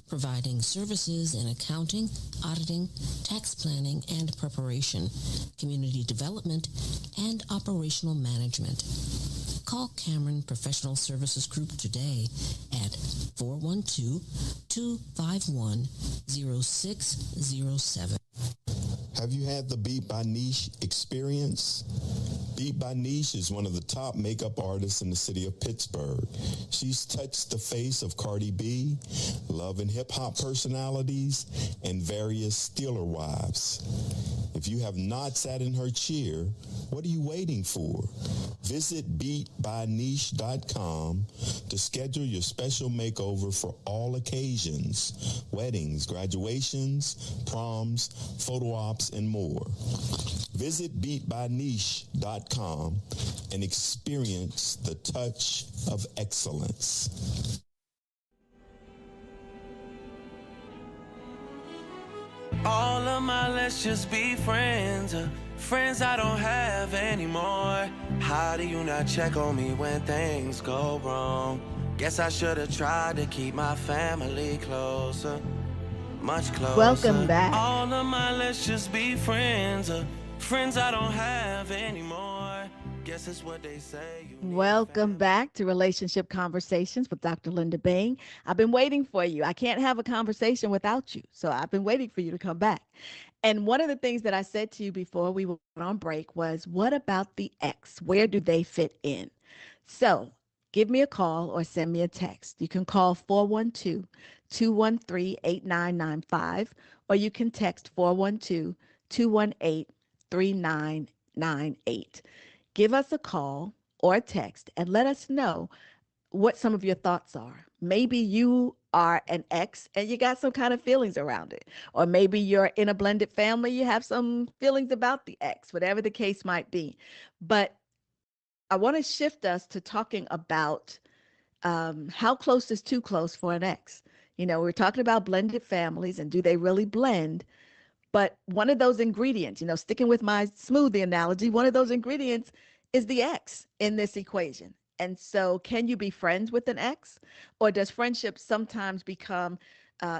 C: providing services in accounting, auditing, tax planning and preparation, community development, and operational management. Call Cameron Professional Services Group today at 412-251-0607.
F: Have you had the Beat by Niche experience? Beat by Niche is one of the top makeup artists in the city of Pittsburgh. She's touched the face of Cardi B, love and hip-hop personalities, and various Steeler wives. If you have not sat in her chair, what are you waiting for? Visit beatbyniche.com to schedule your special makeover for all occasions: weddings, graduations, proms, photo ops, and more. Visit beatbyniche.com and experience the touch of excellence.
G: All of my let's just be friends, friends I don't have anymore. How do you not check on me when things go wrong? Guess I should have tried to keep my family closer, much closer.
B: Welcome back.
G: All of my let's just be friends, friends I don't have anymore. Guess it's what they say.
B: Welcome back to Relationship Conversations with Dr. Linda Bing. I've been waiting for you. I can't have a conversation without you. So I've been waiting for you to come back. And one of the things that I said to you before we went on break was, what about the ex? Where do they fit in? So give me a call or send me a text. You can call 412-213-8995, or you can text 412-218-3998. Give us a call or a text and let us know what some of your thoughts are. Maybe you are an ex and you got some kind of feelings around it. Or maybe you're in a blended family, you have some feelings about the ex, whatever the case might be. But I want to shift us to talking about how close is too close for an ex. We're talking about blended families and do they really blend? But one of those ingredients, sticking with my smoothie analogy, one of those ingredients is the ex in this equation. And so can you be friends with an ex? Or does friendship sometimes become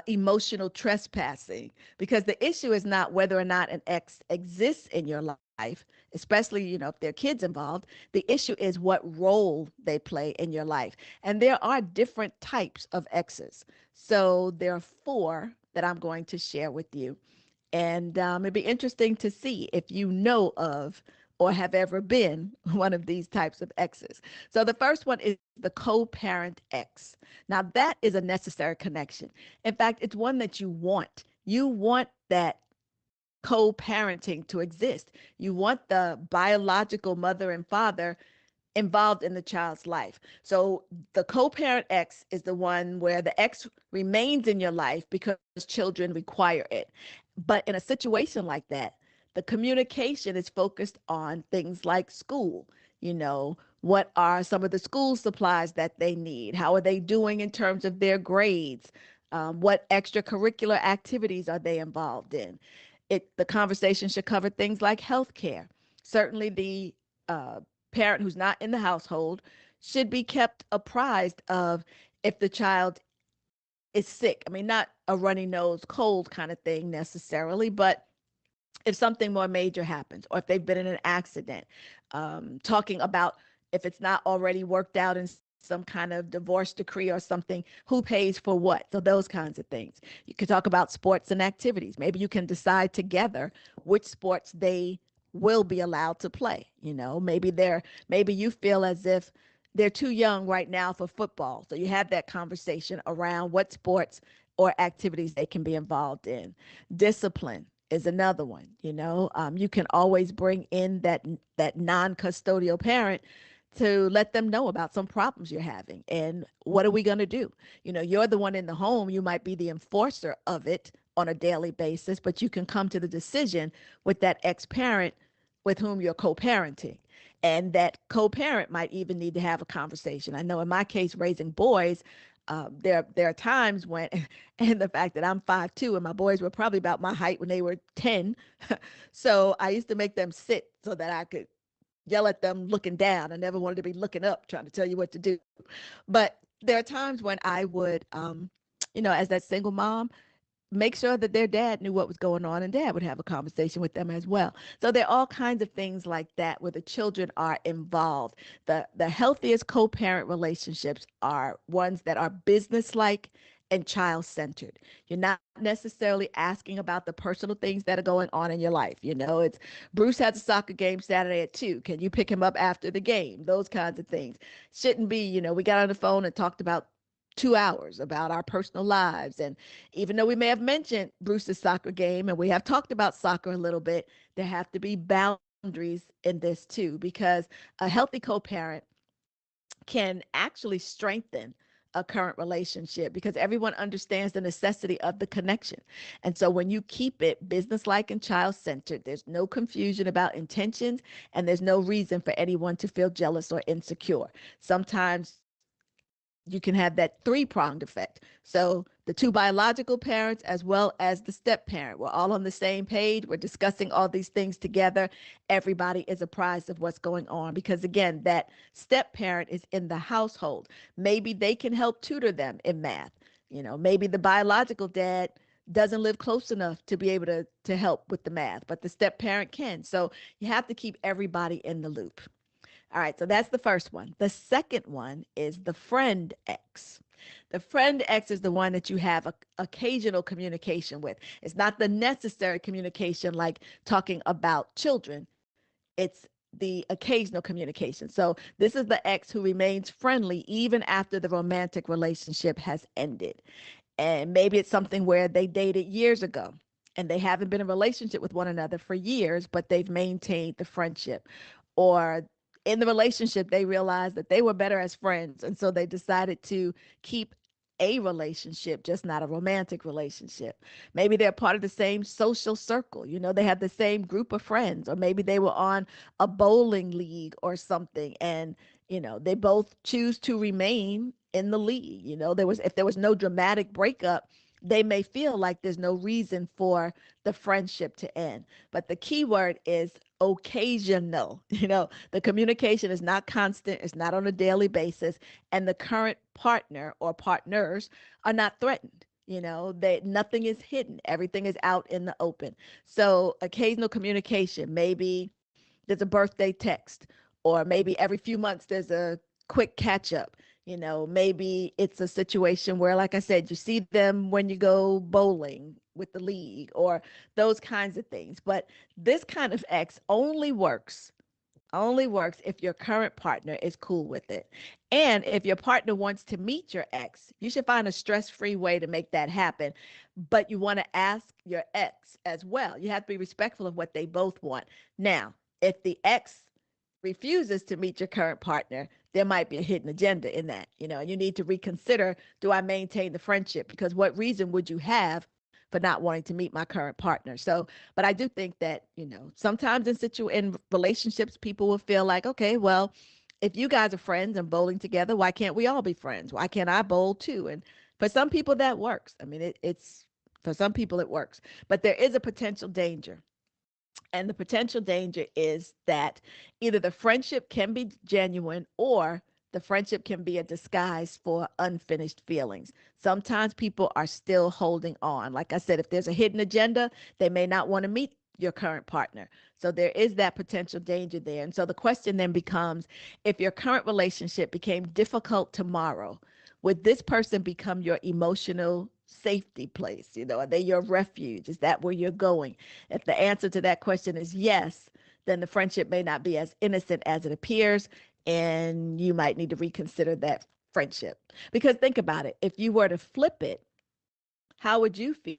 B: emotional trespassing? Because the issue is not whether or not an ex exists in your life. especially, if there are kids involved, the issue is what role they play in your life. And there are different types of exes. So there are four that I'm going to share with you. And it'd be interesting to see if you know of or have ever been one of these types of exes. So the first one is the co-parent ex. Now that is a necessary connection. In fact, it's one that you want. You want that co-parenting to exist. You want the biological mother and father involved in the child's life. So the co-parent X is the one where the X remains in your life because children require it. But in a situation like that, the communication is focused on things like school. What are some of the school supplies that they need? How are they doing in terms of their grades? What extracurricular activities are they involved in? The conversation should cover things like healthcare. Certainly, the parent who's not in the household should be kept apprised of if the child is sick. I mean, not a runny nose, cold kind of thing necessarily, but if something more major happens or if they've been in an accident, talking about if it's not already worked out in some kind of divorce decree or something, who pays for what? So those kinds of things. You could talk about sports and activities. Maybe you can decide together which sports they will be allowed to play. Maybe you feel as if they're too young right now for football. So you have that conversation around what sports or activities they can be involved in. Discipline is another one. You can always bring in that non-custodial parent to let them know about some problems you're having and what are we going to do. You're the one in the home. You might be the enforcer of it on a daily basis, but you can come to the decision with that ex-parent with whom you're co-parenting. And that co-parent might even need to have a conversation. I know in my case, raising boys, there are times when, and the fact that I'm 5'2" and my boys were probably about my height when they were 10. So I used to make them sit so that I could yell at them looking down. I never wanted to be looking up trying to tell you what to do. But there are times when I would, as that single mom, make sure that their dad knew what was going on and dad would have a conversation with them as well. So there are all kinds of things like that where the children are involved. The healthiest co-parent relationships are ones that are business-like and child-centered. You're not necessarily asking about the personal things that are going on in your life. It's Bruce has a soccer game Saturday at 2. Can you pick him up after the game? Those kinds of things. Shouldn't be, we got on the phone and talked about 2 hours about our personal lives. And even though we may have mentioned Bruce's soccer game and we have talked about soccer a little bit, there have to be boundaries in this too, because a healthy co-parent can actually strengthen a current relationship because everyone understands the necessity of the connection. And so when you keep it businesslike and child-centered, there's no confusion about intentions and there's no reason for anyone to feel jealous or insecure. Sometimes you can have that three-pronged effect. So the two biological parents as well as the step parent, we're all on the same page. We're discussing all these things together. Everybody is apprised of what's going on because again, that step parent is in the household. Maybe they can help tutor them in math. Maybe the biological dad doesn't live close enough to be able to help with the math, but the step parent can. So you have to keep everybody in the loop. All right, so that's the first one. The second one is the friend X. The friend X is the one that you have occasional communication with. It's not the necessary communication like talking about children. It's the occasional communication. So this is the X who remains friendly even after the romantic relationship has ended. And maybe it's something where they dated years ago and they haven't been in a relationship with one another for years, but they've maintained the friendship. Or in the relationship, they realized that they were better as friends. And so they decided to keep a relationship, just not a romantic relationship. Maybe they're part of the same social circle. They have the same group of friends, or maybe they were on a bowling league or something. And, they both choose to remain in the league. If there was no dramatic breakup, they may feel like there's no reason for the friendship to end. But the key word is occasional. The communication is not constant, it's not on a daily basis, and the current partner or partners are not threatened. Nothing is hidden, everything is out in the open. So occasional communication, maybe there's a birthday text, or maybe every few months there's a quick catch up. Maybe it's a situation where, like I said, you see them when you go bowling with the league or those kinds of things. But this kind of X only works if your current partner is cool with it. And if your partner wants to meet your ex, you should find a stress-free way to make that happen. But you want to ask your ex as well. You have to be respectful of what they both want. Now, if the ex refuses to meet your current partner, there might be a hidden agenda in that. You need to reconsider, do I maintain the friendship? Because what reason would you have for not wanting to meet my current partner? So, but I do think that, sometimes in relationships, people will feel like, okay, well, if you guys are friends and bowling together, why can't we all be friends? Why can't I bowl too? And for some people that works. I mean, it's for some people it works, but there is a potential danger. And the potential danger is that either the friendship can be genuine or the friendship can be a disguise for unfinished feelings. Sometimes people are still holding on. Like I said, if there's a hidden agenda, they may not want to meet your current partner. So there is that potential danger there. And so the question then becomes, if your current relationship became difficult tomorrow, would this person become your emotional safety place? Are they your refuge? Is that where you're going? If the answer to that question is yes, then the friendship may not be as innocent as it appears, and you might need to reconsider that friendship. Because think about it. If you were to flip it, how would you feel?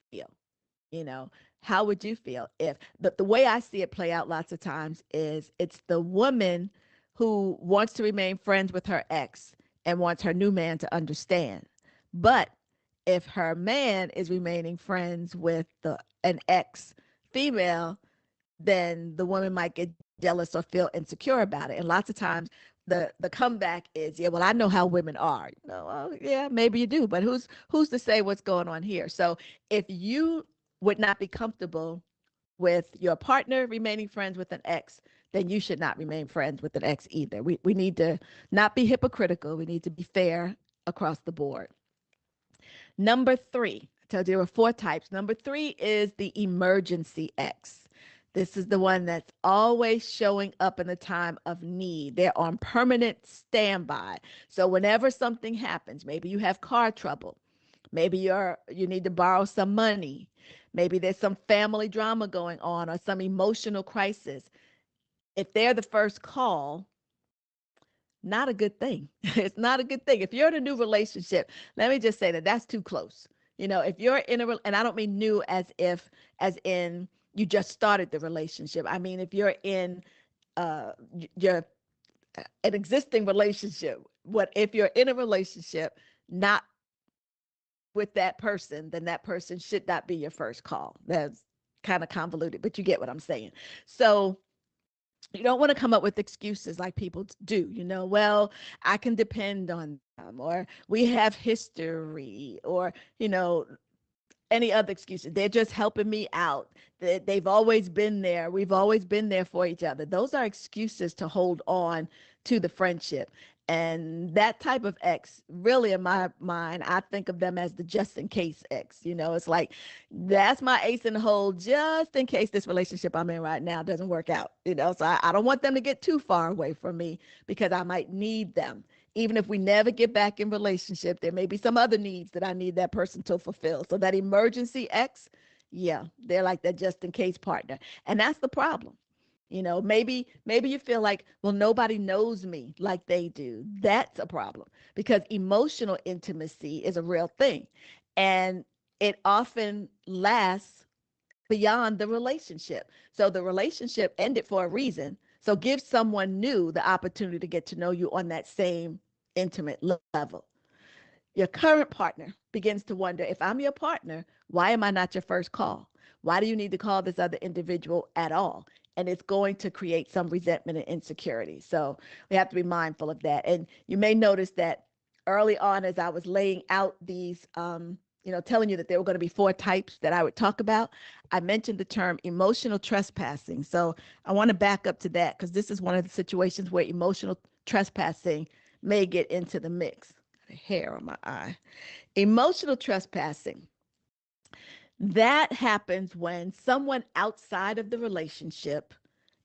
B: You know, how would you feel if the way I see it play out lots of times is it's the woman who wants to remain friends with her ex and wants her new man to understand. But if her man is remaining friends with an ex female, then the woman might get jealous or feel insecure about it. And lots of times the comeback is, yeah, well, I know how women are. Oh, yeah, maybe you do, but who's to say what's going on here? So if you would not be comfortable with your partner remaining friends with an ex, then you should not remain friends with an ex either. We need to not be hypocritical. We need to be fair across the board. Number three, I told you there were four types. Number three is the emergency ex. This is the one that's always showing up in the time of need. They're on permanent standby. So whenever something happens, maybe you have car trouble, maybe you need to borrow some money, maybe there's some family drama going on or some emotional crisis. If they're the first call, not a good thing. It's not a good thing. If you're in a new relationship, let me just say that that's too close. If you're in and I don't mean new as in you just started the relationship. I mean, if you're in uh your an existing relationship, if you're in a relationship not with that person, then that person should not be your first call. That's kind of convoluted, but you get what I'm saying. So you don't want to come up with excuses like people do, well, I can depend on them, or we have history, or, any other excuses. They're just helping me out. They've always been there. We've always been there for each other. Those are excuses to hold on to the friendship. And that type of ex, really, in my mind, I think of them as the just in case ex. It's like, that's my ace in the hole just in case this relationship I'm in right now doesn't work out. So I don't want them to get too far away from me because I might need them. Even if we never get back in relationship, there may be some other needs that I need that person to fulfill. So that emergency ex, yeah, they're like that just in case partner. And that's the problem. Maybe you feel like, well, nobody knows me like they do. That's a problem because emotional intimacy is a real thing. And it often lasts beyond the relationship. So the relationship ended for a reason. So give someone new the opportunity to get to know you on that same intimate level. Your current partner begins to wonder, if I'm your partner, why am I not your first call? Why do you need to call this other individual at all? And it's going to create some resentment and insecurity. So we have to be mindful of that. And you may notice that early on, as I was laying out these, telling you that there were going to be four types that I would talk about, I mentioned the term emotional trespassing. So I want to back up to that because this is one of the situations where emotional trespassing may get into the mix. Got a hair on my eye. Emotional trespassing. That happens when someone outside of the relationship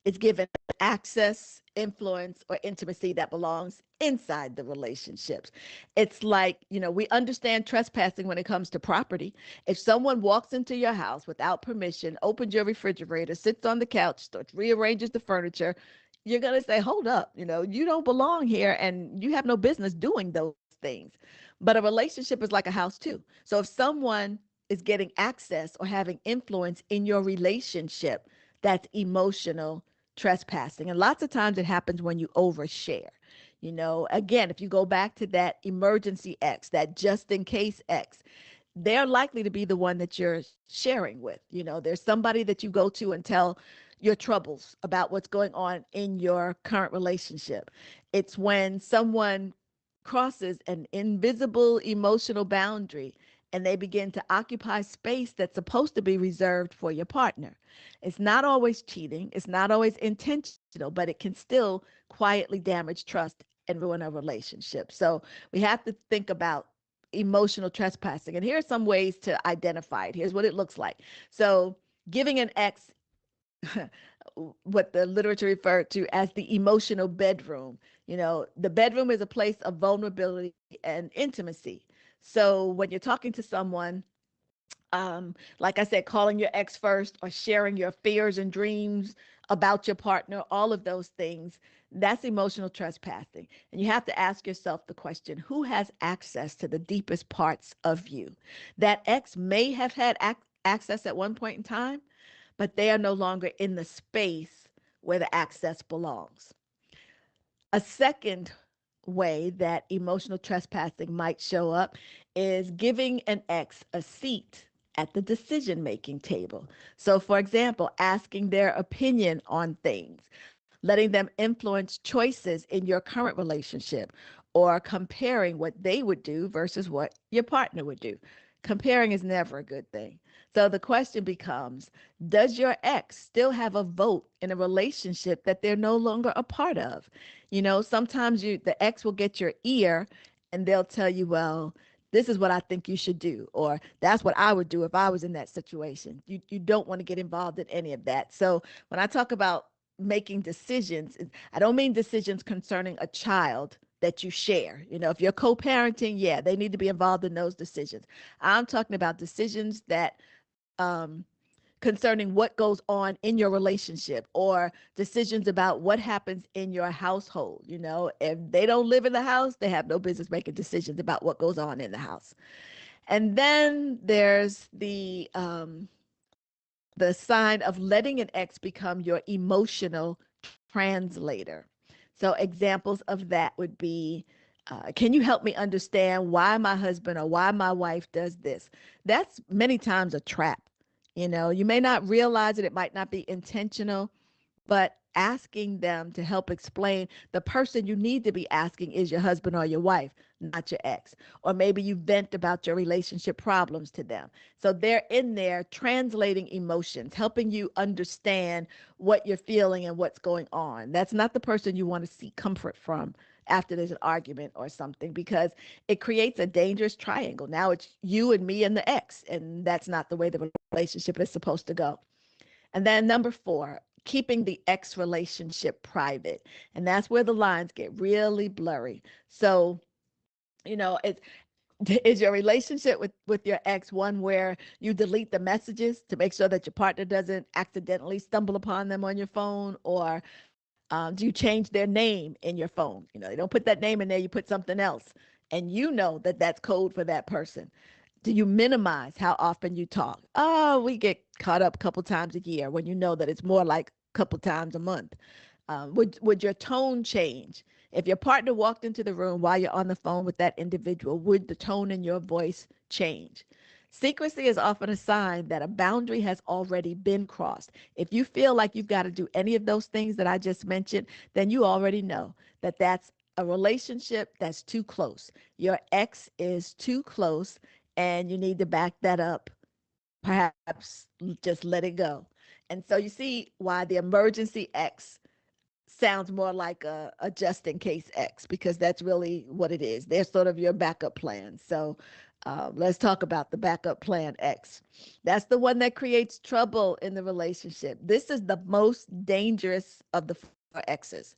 B: is given access, influence, or intimacy that belongs inside the relationships. It's like, we understand trespassing when it comes to property. If someone walks into your house without permission, opens your refrigerator, sits on the couch, starts rearranges the furniture, you're going to say, hold up, you don't belong here and you have no business doing those things. But a relationship is like a house too. So if someone is getting access or having influence in your relationship, that's emotional trespassing. And lots of times it happens when you overshare. Again, if you go back to that emergency X, that just in case X, they're likely to be the one that you're sharing with. There's somebody that you go to and tell your troubles about what's going on in your current relationship. It's when someone crosses an invisible emotional boundary and they begin to occupy space that's supposed to be reserved for your partner. It's not always cheating, it's not always intentional, but it can still quietly damage trust and ruin a relationship. So we have to think about emotional trespassing. And here are some ways to identify it. Here's what it looks like. So giving an ex what the literature referred to as the emotional bedroom. The bedroom is a place of vulnerability and intimacy. So when you're talking to someone, like I said, calling your ex first or sharing your fears and dreams about your partner, all of those things, that's emotional trespassing. And you have to ask yourself the question, who has access to the deepest parts of you? That ex may have had access at one point in time, but they are no longer in the space where the access belongs. A second way that emotional trespassing might show up is giving an ex a seat at the decision making table. So, for example, asking their opinion on things, letting them influence choices in your current relationship, or comparing what they would do versus what your partner would do. Comparing is never a good thing. So the question becomes, does your ex still have a vote in a relationship that they're no longer a part of? Sometimes the ex will get your ear and they'll tell you, well, this is what I think you should do, or that's what I would do if I was in that situation. You don't want to get involved in any of that. So when I talk about making decisions, I don't mean decisions concerning a child that you share. If you're co-parenting, yeah, they need to be involved in those decisions. I'm talking about decisions that um, concerning what goes on in your relationship, or decisions about what happens in your household. If they don't live in the house, they have no business making decisions about what goes on in the house. And then there's the sign of letting an ex become your emotional translator. So examples of that would be, can you help me understand why my husband or why my wife does this? That's many times a trap. You may not realize it, it might not be intentional, but asking them to help explain, the person you need to be asking is your husband or your wife, not your ex. Or maybe you vent about your relationship problems to them. So they're in there translating emotions, helping you understand what you're feeling and what's going on. That's not the person you want to seek comfort from after there's an argument or something, because it creates a dangerous triangle. Now it's you and me and the ex, and that's not the way the relationship is supposed to go. And then number 4, keeping the ex relationship private. And that's where the lines get really blurry. So, it's, is your relationship with your ex one where you delete the messages to make sure that your partner doesn't accidentally stumble upon them on your phone? Or do you change their name in your phone? They don't put that name in there, you put something else. And that that's code for that person. Do you minimize how often you talk? Oh, we get caught up a couple times a year, when you know that it's more like a couple times a month. Would your tone change? If your partner walked into the room while you're on the phone with that individual, would the tone in your voice change? Secrecy is often a sign that a boundary has already been crossed. If you feel like you've got to do any of those things that I just mentioned, then you already know that that's a relationship that's too close. Your ex is too close, and you need to back that up. Perhaps just let it go. And so you see why the emergency X sounds more like a just in case X, because that's really what it is. They're sort of your backup plan. So let's talk about the backup plan X. That's the one that creates trouble in the relationship. This is the most dangerous of the exes.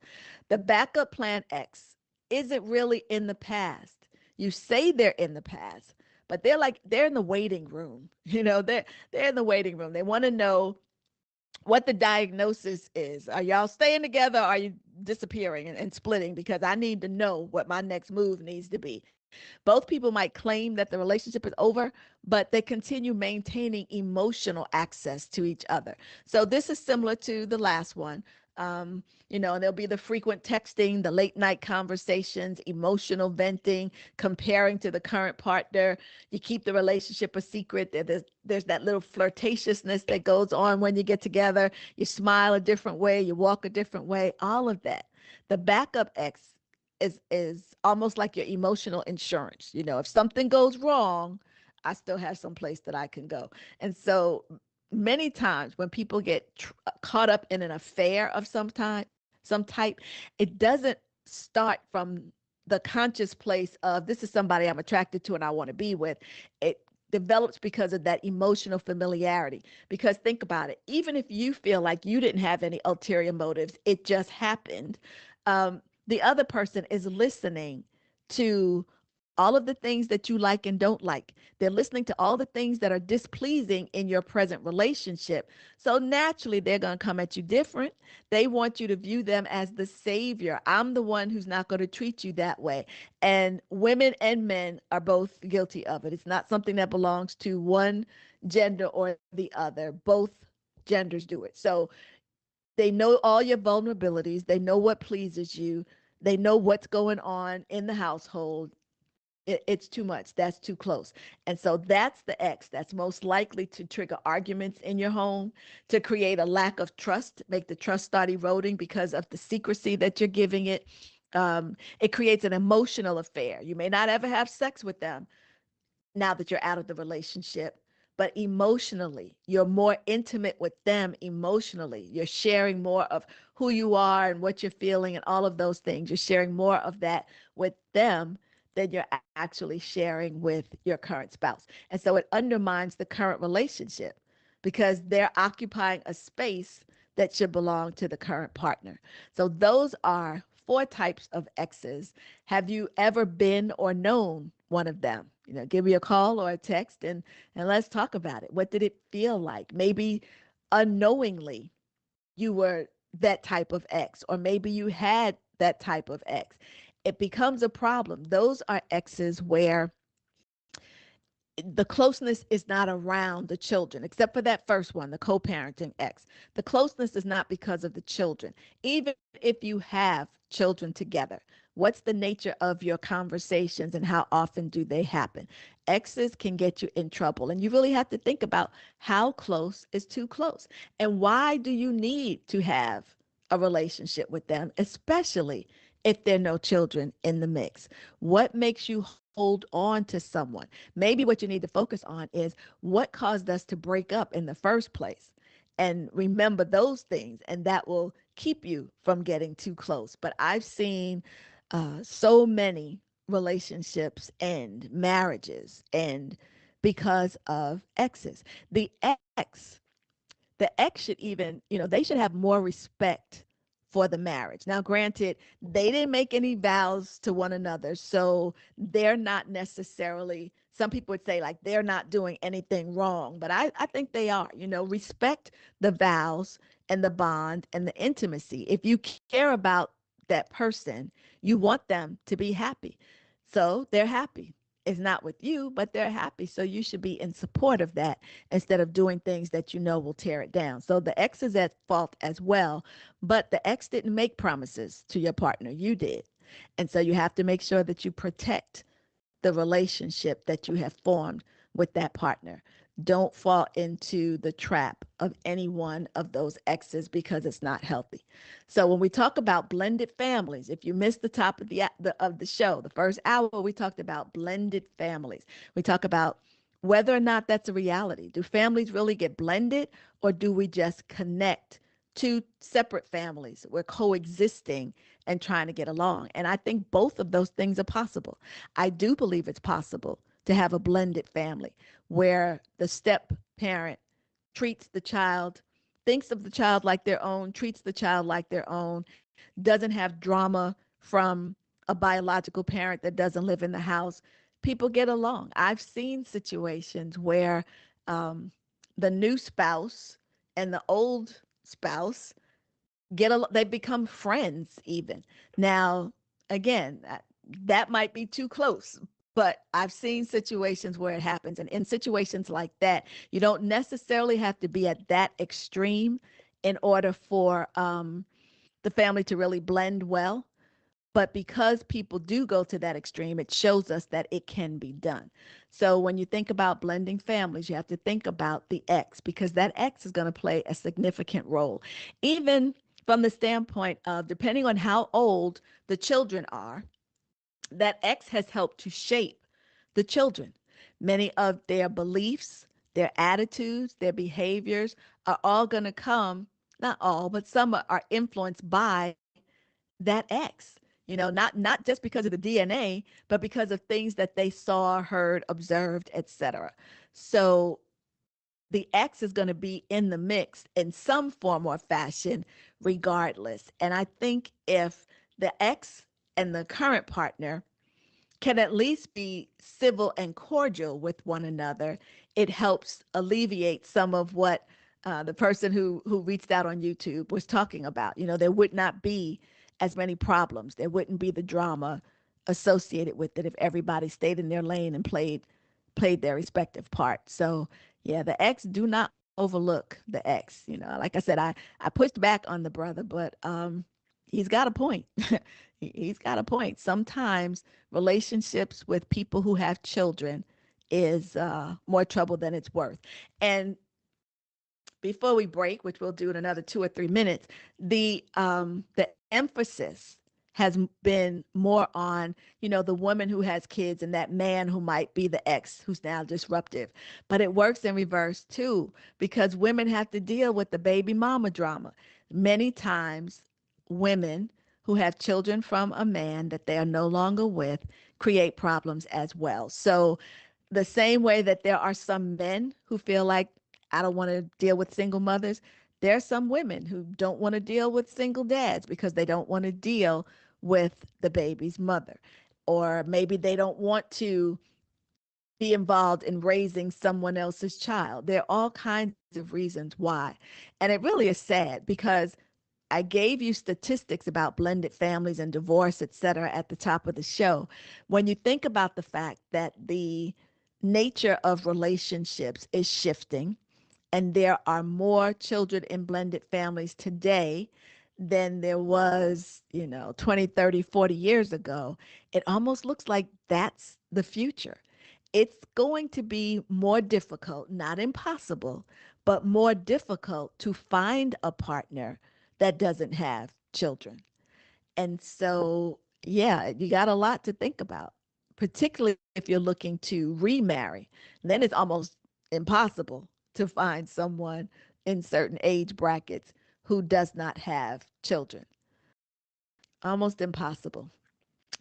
B: The backup plan X isn't really in the past. You say they're in the past, but they're in the waiting room. They're in the waiting room. They want to know what the diagnosis is. Are y'all staying together? Or are you disappearing and splitting? Because I need to know what my next move needs to be. Both people might claim that the relationship is over, but they continue maintaining emotional access to each other. So this is similar to the last one. And there'll be the frequent texting, the late night conversations, emotional venting, comparing to the current partner. You keep the relationship a secret. There's that little flirtatiousness that goes on when you get together. You smile a different way, you walk a different way, all of that. The backup ex is almost like your emotional insurance. If something goes wrong, I still have some place that I can go. And so many times when people get caught up in an affair of some type, it doesn't start from the conscious place of this is somebody I'm attracted to and I want to be with. It develops because of that emotional familiarity. Because think about it, even if you feel like you didn't have any ulterior motives, it just happened. The other person is listening to all of the things that you like and don't like. They're listening to all the things that are displeasing in your present relationship. So naturally, they're going to come at you different. They want you to view them as the savior. I'm the one who's not going to treat you that way. And women and men are both guilty of it. It's not something that belongs to one gender or the other. Both genders do it. So they know all your vulnerabilities. They know what pleases you. They know what's going on in the household. It's too much. That's too close. And so that's the X that's most likely to trigger arguments in your home, to create a lack of trust, make the trust start eroding because of the secrecy that you're giving it. It creates an emotional affair. You may not ever have sex with them now that you're out of the relationship, but emotionally, you're more intimate with them emotionally. You're sharing more of who you are and what you're feeling and all of those things. You're sharing more of that with them than you're actually sharing with your current spouse. And so it undermines the current relationship because they're occupying a space that should belong to the current partner. So those are 4 types of exes. Have you ever been or known one of them? Give me a call or a text and let's talk about it. What did it feel like? Maybe unknowingly you were that type of ex, or maybe you had that type of ex. It becomes a problem. Those are exes where the closeness is not around the children, except for that first one, the co-parenting ex. The closeness is not because of the children. Even if you have children together, what's the nature of your conversations and how often do they happen? Exes can get you in trouble, and you really have to think about how close is too close, and why do you need to have a relationship with them, especially if there are no children in the mix. What makes you hold on to someone? Maybe what you need to focus on is what caused us to break up in the first place. And remember those things, and that will keep you from getting too close. But I've seen so many relationships end, marriages end because of exes. The ex the ex should even, they should have more respect for the marriage. Now, granted, they didn't make any vows to one another, so they're not necessarily, some people would say like they're not doing anything wrong, but I think they are. Respect the vows and the bond and the intimacy. If you care about that person, you want them to be happy. So they're happy. It's not with you, but they're happy. So you should be in support of that instead of doing things that will tear it down. So the ex is at fault as well, but the ex didn't make promises to your partner. You did. And so you have to make sure that you protect the relationship that you have formed with that partner. Don't fall into the trap of any one of those exes because it's not healthy. So when we talk about blended families, if you missed the top of the show, the first hour, we talked about blended families. We talk about whether or not that's a reality. Do families really get blended, or do we just connect two separate families? We're coexisting and trying to get along. And I think both of those things are possible. I do believe it's possible to have a blended family where the step parent treats the child, thinks of the child like their own, treats the child like their own, doesn't have drama from a biological parent that doesn't live in the house, people get along. I've seen situations where um, the new spouse and the old spouse they become friends even. Now, again, that might be too close, but I've seen situations where it happens. And in situations like that, you don't necessarily have to be at that extreme in order for the family to really blend well. But because people do go to that extreme, it shows us that it can be done. So when you think about blending families, you have to think about the X, because that X is going to play a significant role. Even from the standpoint of, depending on how old the children are, that X has helped to shape the children. Many of their beliefs, their attitudes, their behaviors are all going to come, not all, but some are influenced by that X. Not just because of the DNA, but because of things that they saw, heard, observed, etc. So the X is going to be in the mix in some form or fashion, regardless. And I think if the X and the current partner can at least be civil and cordial with one another, it helps alleviate some of what the person who reached out on YouTube was talking about. There would not be as many problems. There wouldn't be the drama associated with it if everybody stayed in their lane and played their respective part. So yeah, the X, do not overlook the X. Like I said, I pushed back on the brother, but he's got a point. He's got a point. Sometimes relationships with people who have children is more trouble than it's worth. And before we break, which we'll do in another 2 or 3 minutes, the emphasis has been more on, the woman who has kids and that man who might be the ex who's now disruptive. But it works in reverse too, because women have to deal with the baby mama drama. Many times, women who have children from a man that they are no longer with create problems as well. So the same way that there are some men who feel like, I don't want to deal with single mothers, there are some women who don't want to deal with single dads because they don't want to deal with the baby's mother. Or maybe they don't want to be involved in raising someone else's child. There are all kinds of reasons why. And it really is sad, because I gave you statistics about blended families and divorce, et cetera, at the top of the show. When you think about the fact that the nature of relationships is shifting, and there are more children in blended families today than there was, 20, 30, 40 years ago, it almost looks like that's the future. It's going to be more difficult, not impossible, but more difficult to find a partner that doesn't have children. And so, yeah, you got a lot to think about, particularly if you're looking to remarry. Then it's almost impossible to find someone in certain age brackets who does not have children. Almost impossible.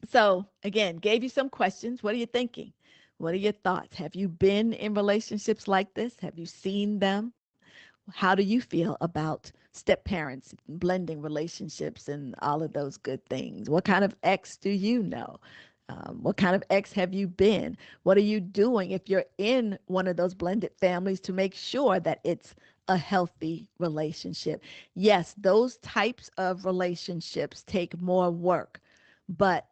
B: So, again, gave you some questions. What are you thinking? What are your thoughts? Have you been in relationships like this? Have you seen them? How do you feel about step parents, blending relationships, and all of those good things? What kind of ex do you know? What kind of ex have you been? What are you doing if you're in one of those blended families to make sure that it's a healthy relationship? Yes, those types of relationships take more work, but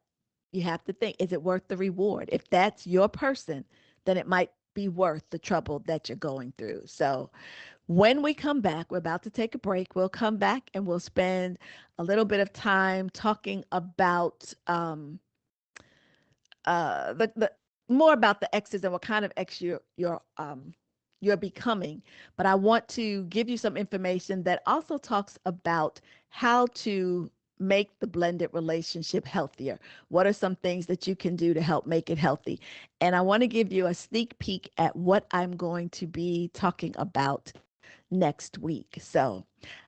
B: you have to think, is it worth the reward? If that's your person, then it might be worth the trouble that you're going through. So when we come back, we're about to take a break. We'll come back and we'll spend a little bit of time talking about the more about the exes and what kind of ex you're becoming. But I want to give you some information that also talks about how to make the blended relationship healthier. What are some things that you can do to help make it healthy? And I want to give you a sneak peek at what I'm going to be talking about next week. So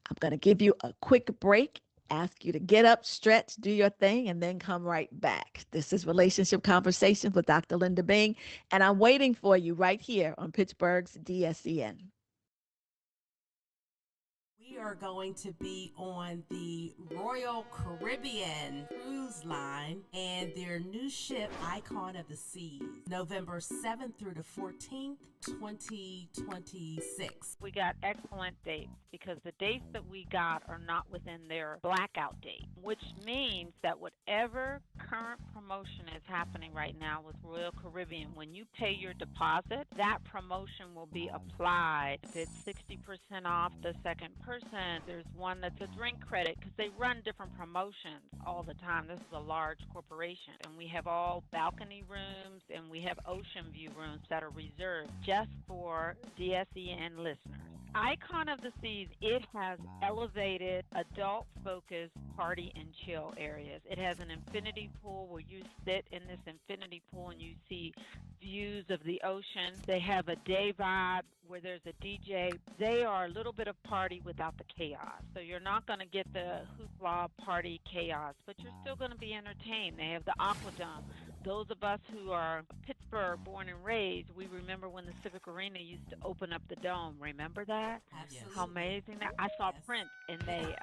B: I'm going to give you a quick break, ask you to get up, stretch, do your thing, and then come right back. This is Relationship Conversations with Dr. Linda Bing, and I'm waiting for you right here on Pittsburgh's DSEN.
H: we are going to be on the Royal Caribbean cruise line and their new ship, Icon of the Seas, November 7th through the 14th, 2026.
I: We got excellent dates because the dates that we got are not within their blackout date, which means that whatever current promotion is happening right now with Royal Caribbean, when you pay your deposit, that promotion will be applied. If it's 60% off the second person, there's one that's a drink credit because they run different promotions all the time. This is a large corporation, and we have all balcony rooms and we have ocean view rooms that are reserved just for DSEN listeners. Icon of the Seas, it has elevated adult-focused party and chill areas. It has an infinity pool where you sit in this infinity pool and you see views of the ocean. They have a day vibe where there's a DJ. They are a little bit of party without the chaos. So you're not going to get the hoopla party chaos, but you're still going to be entertained. They have the Aquadome. Those of us who are Pittsburgh born and raised, we remember when the Civic Arena used to open up the dome. Remember that?
H: Absolutely.
I: How amazing that! I saw Prince and they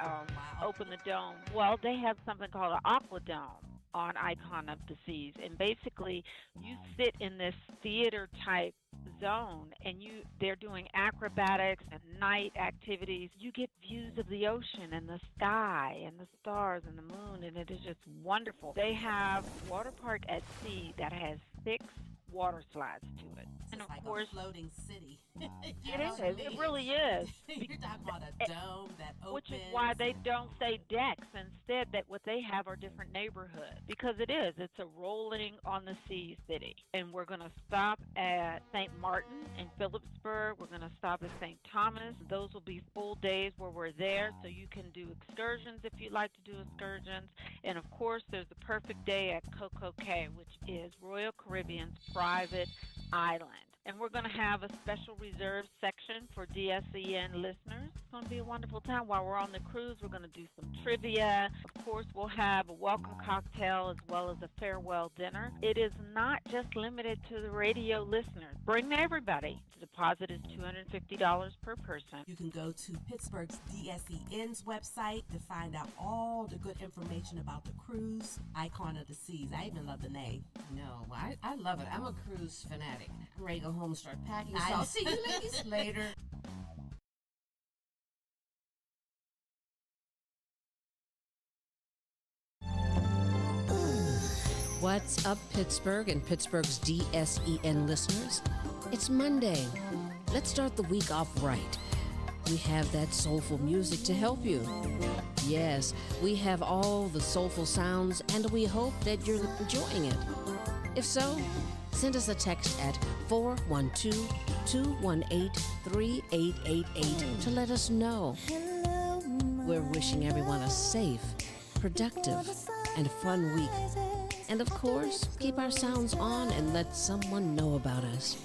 I: opened the dome. Well, they have something called an Aquadome on Icon of the Seas, and basically you sit in this theater type zone and they're doing acrobatics and night activities. You get views of the ocean and the sky and the stars and the moon, and it is just wonderful. They have water park at sea that has 6 water slides to it.
H: It's
I: And of
H: like
I: course,
H: a floating city.
I: it is. It really is.
H: You're talking about a dome that opens.
I: Which is why they don't say decks. Instead, that what they have are different neighborhoods. Because it is. It's a rolling on the sea city. And we're going to stop at St. Martin in Phillipsburg. We're going to stop at St. Thomas. Those will be full days where we're there. So you can do excursions if you like to do excursions. And of course, there's the perfect day at Coco Cay, which is Royal Caribbean's private island. And we're going to have a special reserved section for DSEN listeners. It's going to be a wonderful time. While we're on the cruise, we're going to do some trivia. Of course, we'll have a welcome cocktail as well as a farewell dinner. It is not just limited to the radio listeners. Bring everybody. The deposit is $250 per person.
H: You can go to Pittsburgh's DSEN's website to find out all the good information about the cruise, Icon of the Seas. I even love the name.
C: No, I love it. I'm a cruise fanatic. I'm ready to go home and start packing. So
H: I-
C: I'll see you ladies later. What's up, Pittsburgh and Pittsburgh's DSEN listeners? It's Monday. Let's start the week off right. We have that soulful music to help you. Yes, we have all the soulful sounds, and we hope that you're enjoying it. If so, send us a text at 412-218-3888 to let us know. We're wishing everyone a safe, productive, and fun week. And of course, keep our sounds on and let someone know about us.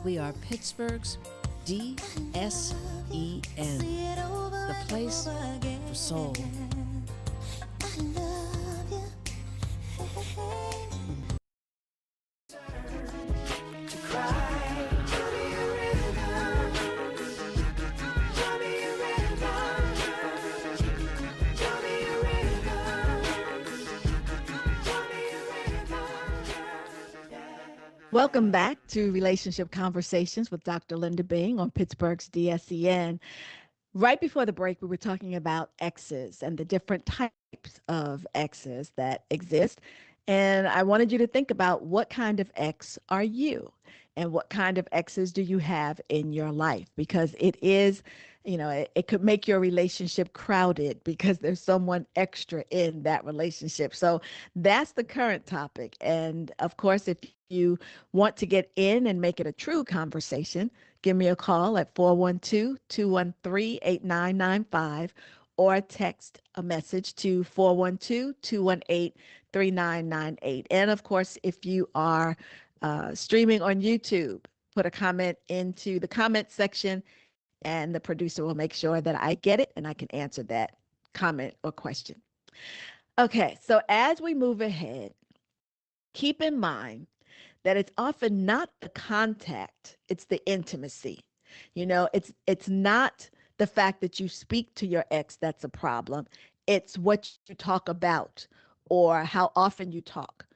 C: We are Pittsburgh's DSEN, the place for soul.
B: Welcome back to Relationship Conversations with Dr. Linda Bing on Pittsburgh's DSEN. Right before the break, we were talking about exes and the different types of exes that exist. And I wanted you to think about what kind of ex are you and what kind of exes do you have in your life? Because it is, it could make your relationship crowded because there's someone extra in that relationship. So that's the current topic. And of course, if you want to get in and make it a true conversation, give me a call at 412-213-8995 or text a message to 412-218-3998. And of course, if you are streaming on YouTube, put a comment into the comment section and the producer will make sure that I get it and I can answer that comment or question. Okay, so as we move ahead, keep in mind that it's often not the contact, it's the intimacy. It's not the fact that you speak to your ex that's a problem. It's what you talk about, or how often you talk,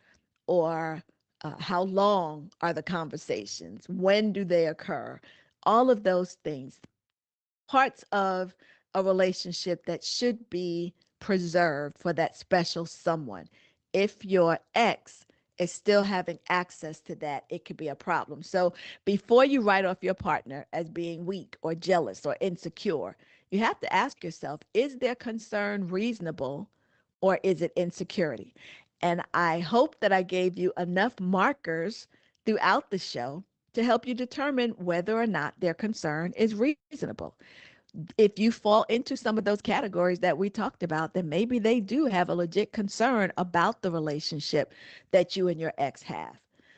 B: or how long are the conversations, when do they occur, all of those things, parts of a relationship that should be preserved for that special someone. If your ex is still having access to that, it could be a problem. So before you write off your partner as being weak or jealous or insecure, you have to ask yourself, is their concern reasonable or is it insecurity? And I hope that I gave you enough markers throughout the show to help you determine whether or not their concern is reasonable. If you fall into some of those categories that we talked about, then maybe they do have a legit concern about the relationship that you and your ex have.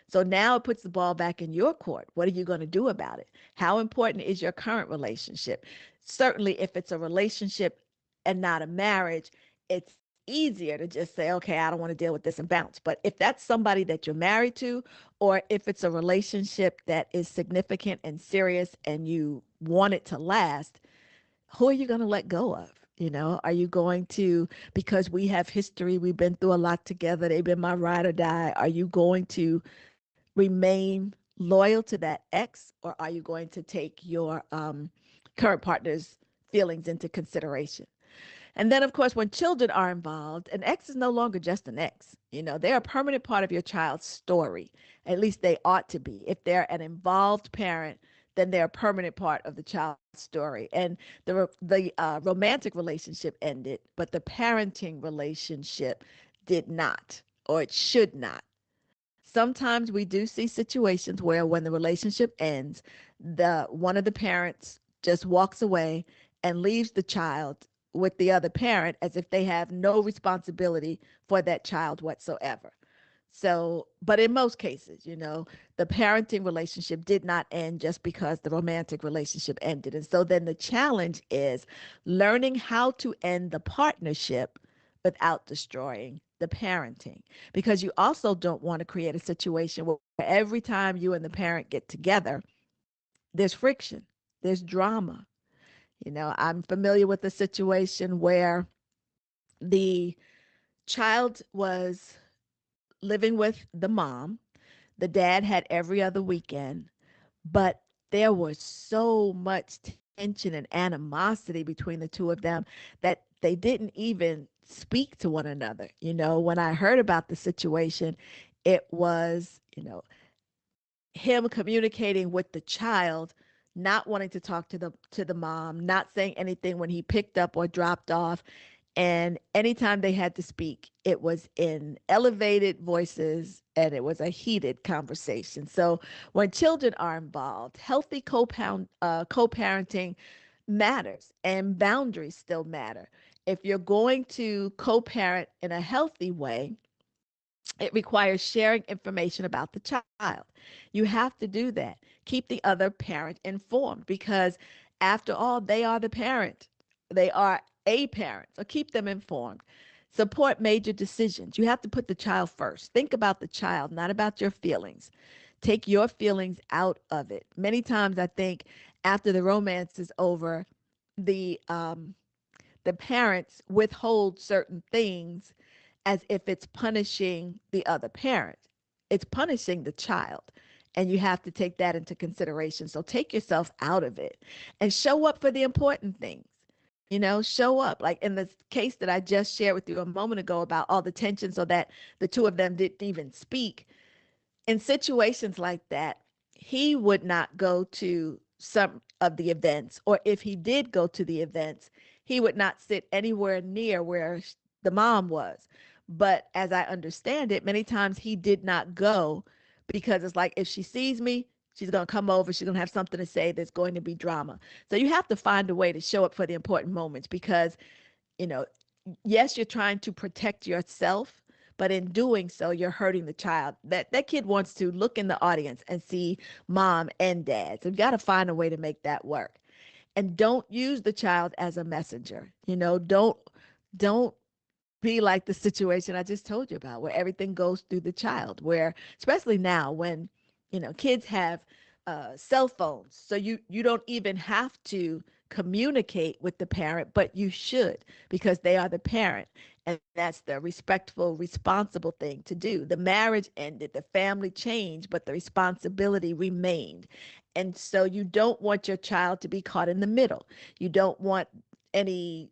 B: So now it puts the ball back in your court. What are you going to do about it? How important is your current relationship? Certainly, if it's a relationship and not a marriage, it's easier to just say, okay, I don't want to deal with this and bounce. But if that's somebody that you're married to, or if it's a relationship that is significant and serious and you want it to last, who are you going to let go of? Are you going to, because we have history, we've been through a lot together, they've been my ride or die, are you going to remain loyal to that ex, or are you going to take your current partner's feelings into consideration? And then, of course, when children are involved, an ex is no longer just an ex. They're a permanent part of your child's story. At least they ought to be. If they're an involved parent, then they're a permanent part of the child's story. And the romantic relationship ended, but the parenting relationship did not, or it should not. Sometimes we do see situations where when the relationship ends, the one of the parents just walks away and leaves the child with the other parent as if they have no responsibility for that child whatsoever. So, but in most cases, the parenting relationship did not end just because the romantic relationship ended. And so then the challenge is learning how to end the partnership without destroying the parenting, because you also don't want to create a situation where every time you and the parent get together, there's friction, there's drama. I'm familiar with a situation where the child was living with the mom. The dad had every other weekend, but there was so much tension and animosity between the two of them that they didn't even speak to one another. When I heard about the situation, it was, him communicating with the child, not wanting to talk to the mom, not saying anything when he picked up or dropped off. And anytime they had to speak, it was in elevated voices and it was a heated conversation. So when children are involved, healthy co-parenting matters, and boundaries still matter. If you're going to co-parent in a healthy way, it requires sharing information about the child. You have to do that. Keep the other parent informed, because after all, they are the parent. They are a parent. So keep them informed. Support major decisions. You have to put the child first. Think about the child, not about your feelings. Take your feelings out of it. Many times I think after the romance is over, the parents withhold certain things as if it's punishing the other parent. It's punishing the child. And you have to take that into consideration. So take yourself out of it and show up for the important things. Show up. Like in the case that I just shared with you a moment ago about all the tension so that the two of them didn't even speak. In situations like that, he would not go to some of the events, or if he did go to the events, he would not sit anywhere near where the mom was. But as I understand it, many times he did not go because it's like, if she sees me, she's going to come over, she's going to have something to say, there's going to be drama. So you have to find a way to show up for the important moments, because you know, yes, you're trying to protect yourself, but in doing so, you're hurting the child. That kid wants to look in the audience and see mom and dad. So you got to find a way to make that work. And don't use the child as a messenger. Don't be like the situation I just told you about, where everything goes through the child, where especially now when kids have cell phones, so you don't even have to communicate with the parent, but you should because they are the parent. And that's the respectful, responsible thing to do. The marriage ended, the family changed, but the responsibility remained. And so you don't want your child to be caught in the middle. You don't want any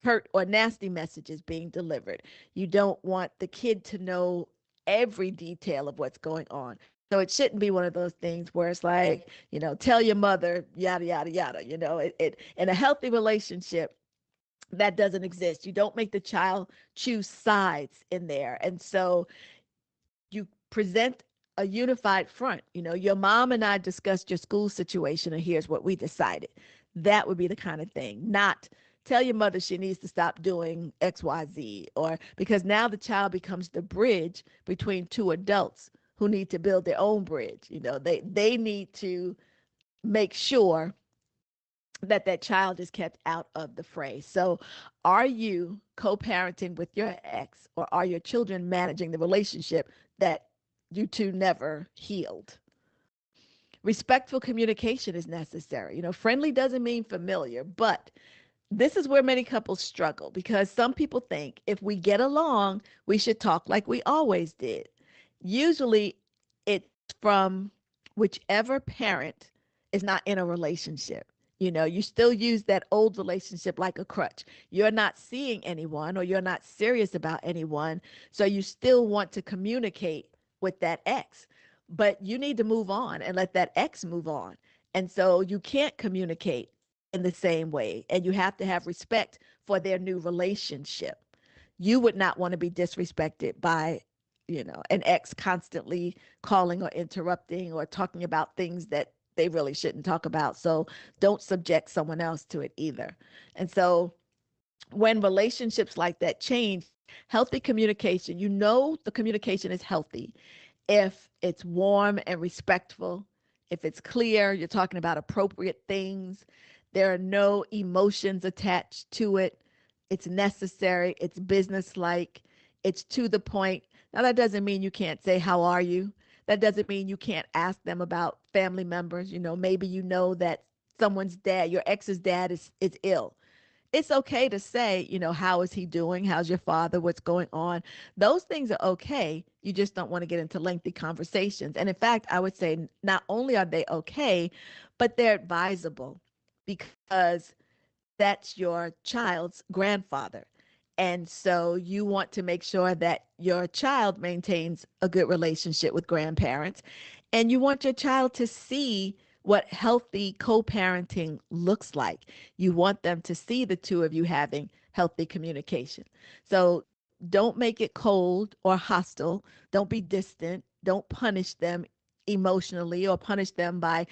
B: hurt or nasty messages being delivered. You don't want the kid to know every detail of what's going on. So it shouldn't be one of those things where it's like, tell your mother, yada, yada, yada. In a healthy relationship, that doesn't exist. You don't make the child choose sides in there. And so you present a unified front. Your mom and I discussed your school situation, and here's what we decided. That would be the kind of thing, not tell your mother she needs to stop doing XYZ, or because now the child becomes the bridge between two adults who need to build their own bridge. They need to make sure that child is kept out of the fray. So are you co-parenting with your ex, or are your children managing the relationship that you two never healed? Respectful communication is necessary. Friendly doesn't mean familiar, but this is where many couples struggle because some people think if we get along, we should talk like we always did. Usually it's from whichever parent is not in a relationship. You still use that old relationship like a crutch. You're not seeing anyone or you're not serious about anyone. So you still want to communicate with that ex, but you need to move on and let that ex move on. And so you can't communicate in the same way. And you have to have respect for their new relationship. You would not want to be disrespected by, an ex constantly calling or interrupting or talking about things that they really shouldn't talk about. So don't subject someone else to it either. And so when relationships like that change, healthy communication, the communication is healthy if it's warm and respectful, if it's clear, you're talking about appropriate things, there are no emotions attached to it, it's necessary, it's businesslike, it's to the point. Now, that doesn't mean you can't say, how are you? That doesn't mean you can't ask them about family members. Maybe that someone's dad, your ex's dad is ill. It's okay to say, how is he doing? How's your father? What's going on? Those things are okay. You just don't want to get into lengthy conversations. And in fact, I would say not only are they okay, but they're advisable because that's your child's grandfather. And so you want to make sure that your child maintains a good relationship with grandparents. And you want your child to see what healthy co-parenting looks like. You want them to see the two of you having healthy communication. So don't make it cold or hostile. Don't be distant. Don't punish them emotionally or punish them by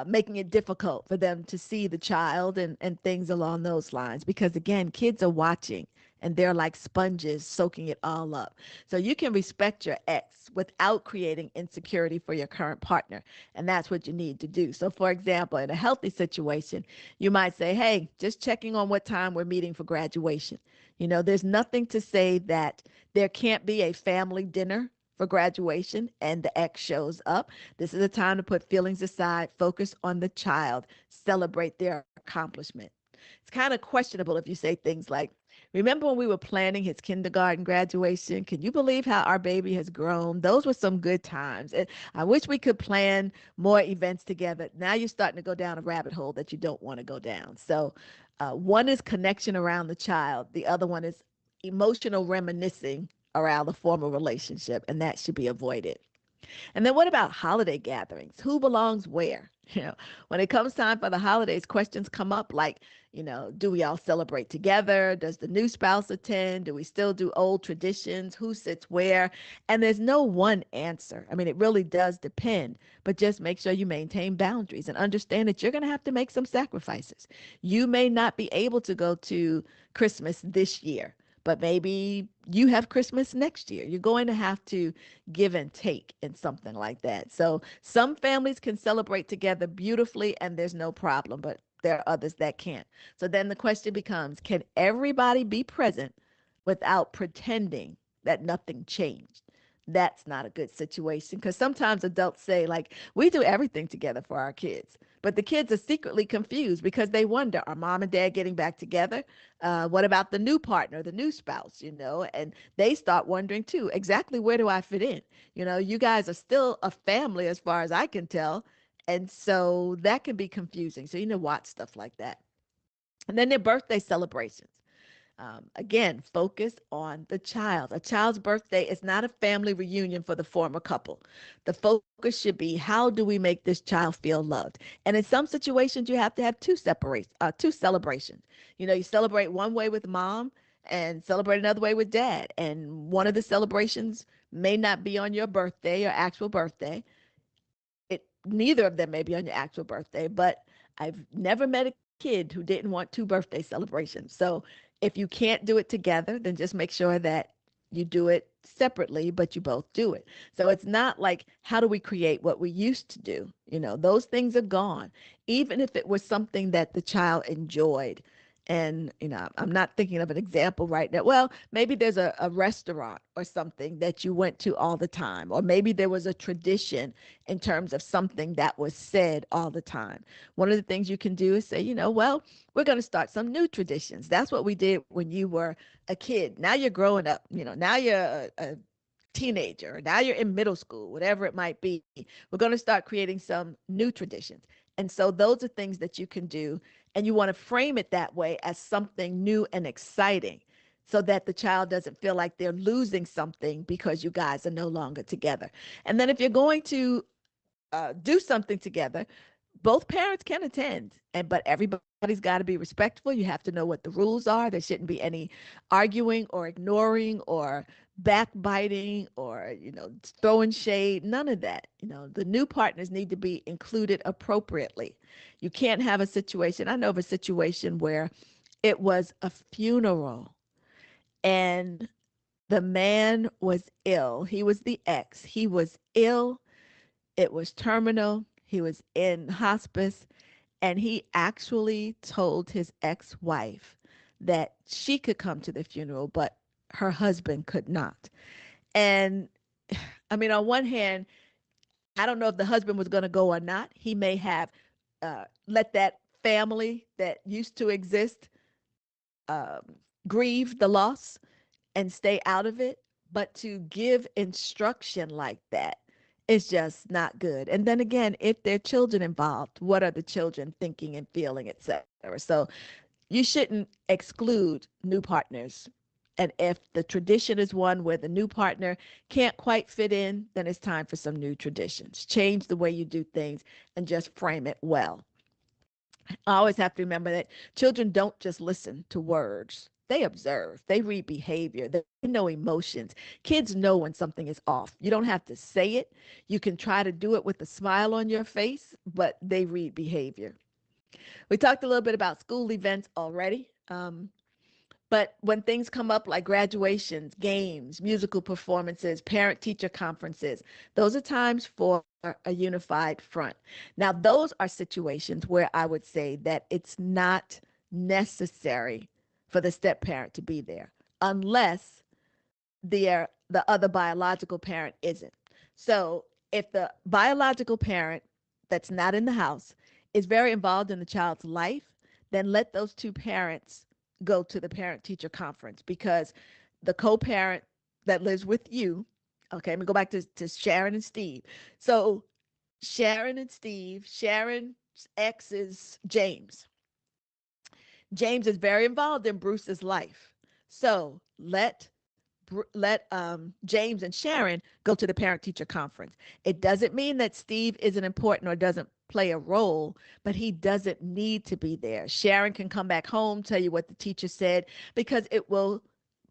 B: making it difficult for them to see the child and things along those lines. Because again, kids are watching and they're like sponges soaking it all up. So you can respect your ex without creating insecurity for your current partner. And that's what you need to do. So for example, in a healthy situation, you might say, hey, just checking on what time we're meeting for graduation. There's nothing to say that there can't be a family dinner for graduation and the ex shows up. This is a time to put feelings aside, focus on the child, celebrate their accomplishment. It's kind of questionable if you say things like, remember when we were planning his kindergarten graduation? Can you believe how our baby has grown? Those were some good times. And I wish we could plan more events together. Now you're starting to go down a rabbit hole that you don't want to go down. So one is connection around the child. The other one is emotional reminiscing around the former relationship, and that should be avoided. And then what about holiday gatherings? Who belongs where? When it comes time for the holidays, questions come up like, do we all celebrate together? Does the new spouse attend? Do we still do old traditions? Who sits where? And there's no one answer. I mean, it really does depend, but just make sure you maintain boundaries and understand that you're going to have to make some sacrifices. You may not be able to go to Christmas this year, but maybe you have Christmas next year. You're going to have to give and take in something like that. So some families can celebrate together beautifully and there's no problem, but there are others that can't. So then the question becomes, can everybody be present without pretending that nothing changed? that's not a good situation, because sometimes adults say, like, we do everything together for our kids, but the kids are secretly confused because they wonder, are mom and dad getting back together? What about the new partner, the new spouse, and they start wondering too, exactly where do I fit in? You guys are still a family as far as I can tell. And so that can be confusing. So, watch stuff like that. And then their birthday celebrations. Again, focus on the child. A child's birthday is not a family reunion for the former couple. The focus should be, how do we make this child feel loved? And in some situations, you have to have two celebrations. You celebrate one way with mom and celebrate another way with dad. And one of the celebrations may not be on your birthday or actual birthday. Neither of them may be on your actual birthday, but I've never met a kid who didn't want two birthday celebrations. So if you can't do it together, then just make sure that you do it separately, but you both do it. So it's not like, how do we create what we used to do? Those things are gone. Even if it was something that the child enjoyed. And, I'm not thinking of an example right now. Well, maybe there's a restaurant or something that you went to all the time, or maybe there was a tradition in terms of something that was said all the time. One of the things you can do is say, well, we're going to start some new traditions. That's what we did when you were a kid. Now you're growing up, now you're a teenager, or now you're in middle school, whatever it might be. We're going to start creating some new traditions. And so those are things that you can do. And you want to frame it that way, as something new and exciting, so that the child doesn't feel like they're losing something because you guys are no longer together. And then if you're going to do something together, both parents can attend, but everybody's got to be respectful. You have to know what the rules are. There shouldn't be any arguing or ignoring or backbiting or throwing shade. None of that. The new partners need to be included appropriately. You can't have a situation. I know of a situation where it was a funeral and the man was ill. He was the ex. He was ill. It was terminal. He was in hospice. And he actually told his ex-wife that she could come to the funeral, but her husband could not. And I mean, on one hand, I don't know if the husband was going to go or not. He may have let that family that used to exist um, grieve the loss and stay out of it. But to give instruction like that is just not good. And then again, if there are children involved, what are the children thinking and feeling, etc.? So you shouldn't exclude new partners. And if the tradition is one where the new partner can't quite fit in, then it's time for some new traditions. Change the way you do things and just frame it well. I always have to remember that children don't just listen to words. They observe, they read behavior, they know emotions. Kids know when something is off. You don't have to say it. You can try to do it with a smile on your face, but they read behavior. We talked a little bit about school events already. But when things come up like graduations, games, musical performances, parent teacher conferences, those are times for a unified front. Now, those are situations where I would say that it's not necessary for the step parent to be there unless the other biological parent isn't. So if the biological parent that's not in the house is very involved in the child's life, then let those two parents go to the parent teacher conference, because the co-parent that lives with you, okay, let me go back to Sharon and Steve. So Sharon and Steve, Sharon's ex is James. James is very involved in Bruce's life. So let James and Sharon go to the parent teacher conference. It doesn't mean that Steve isn't important or doesn't play a role, but he doesn't need to be there. Sharon can come back home, tell you what the teacher said, because it will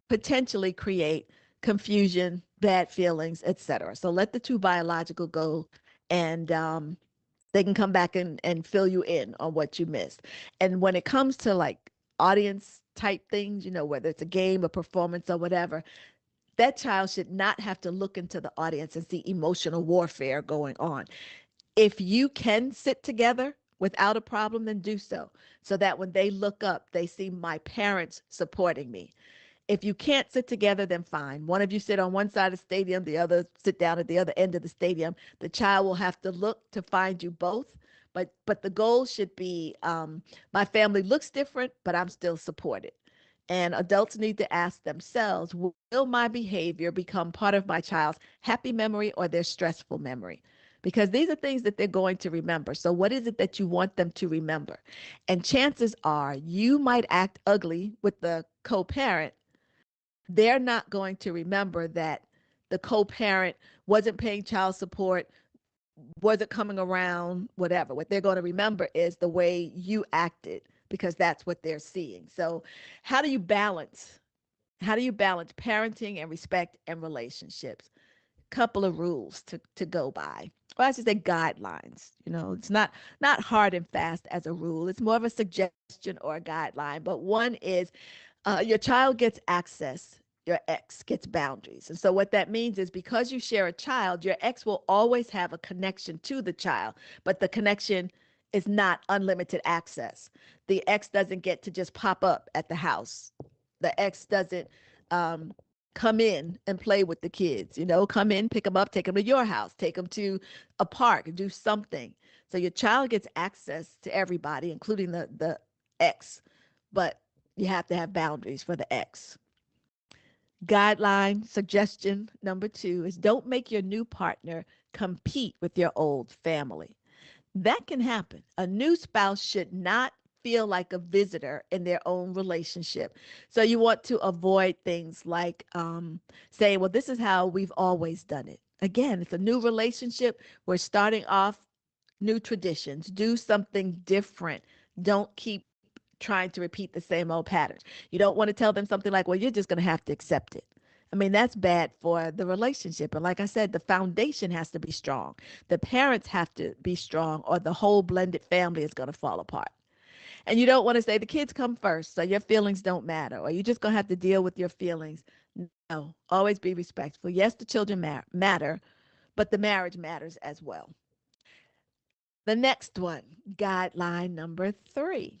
B: potentially create confusion, bad feelings, etc. So let the two biological go, and they can come back and fill you in on what you missed. And when it comes to like audience type things, whether it's a game, a performance, or whatever, that child should not have to look into the audience and see emotional warfare going on. If you can sit together without a problem, then do so, so that when they look up, they see my parents supporting me. If you can't sit together, then fine. One of you sit on one side of the stadium, the other sit down at the other end of the stadium. The child will have to look to find you both. But the goal should be, my family looks different, but I'm still supported. And adults need to ask themselves, will my behavior become part of my child's happy memory or their stressful memory? Because these are things that they're going to remember. So, what is it that you want them to remember? And chances are you might act ugly with the co parent. They're not going to remember that the co parent wasn't paying child support, wasn't coming around, whatever. What they're going to remember is the way you acted, because that's what they're seeing. So, how do you balance? How do you balance parenting and respect and relationships? Couple of rules to go by. Well, I should say guidelines. It's not hard and fast as a rule. It's more of a suggestion or a guideline. But one is, your child gets access, your ex gets boundaries. And so what that means is, because you share a child, your ex will always have a connection to the child, but the connection is not unlimited access. The ex doesn't get to just pop up at the house. The ex doesn't come in and play with the kids, come in, pick them up, take them to your house, take them to a park, do something. So your child gets access to everybody, including the ex, but you have to have boundaries for the ex. Guideline suggestion number 2 is, don't make your new partner compete with your old family. That can happen. A new spouse should not feel like a visitor in their own relationship. So you want to avoid things like saying, well, this is how we've always done it. Again, it's a new relationship. We're starting off new traditions. Do something different. Don't keep trying to repeat the same old patterns. You don't want to tell them something like, well, you're just going to have to accept it. I mean, that's bad for the relationship. And like I said, the foundation has to be strong. The parents have to be strong, or the whole blended family is going to fall apart. And you don't want to say the kids come first, so your feelings don't matter, or you're just going to have to deal with your feelings. No, always be respectful. Yes, the children matter, but the marriage matters as well. The next one, guideline number 3.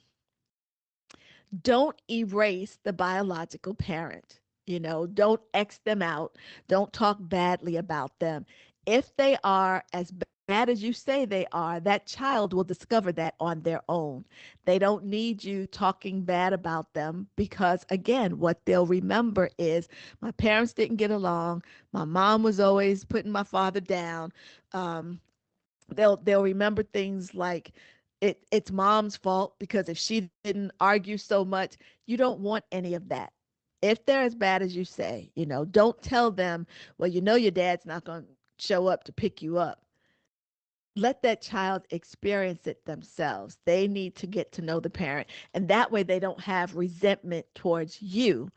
B: Don't erase the biological parent. Don't X them out. Don't talk badly about them. If they are as bad as you say they are, that child will discover that on their own. They don't need you talking bad about them, because, again, what they'll remember is, my parents didn't get along. My mom was always putting my father down. They'll remember things like, it's mom's fault, because if she didn't argue so much. You don't want any of that. If they're as bad as you say, don't tell them, well, your dad's not going to show up to pick you up. Let that child experience it themselves. They need to get to know the parent, and that way they don't have resentment towards you.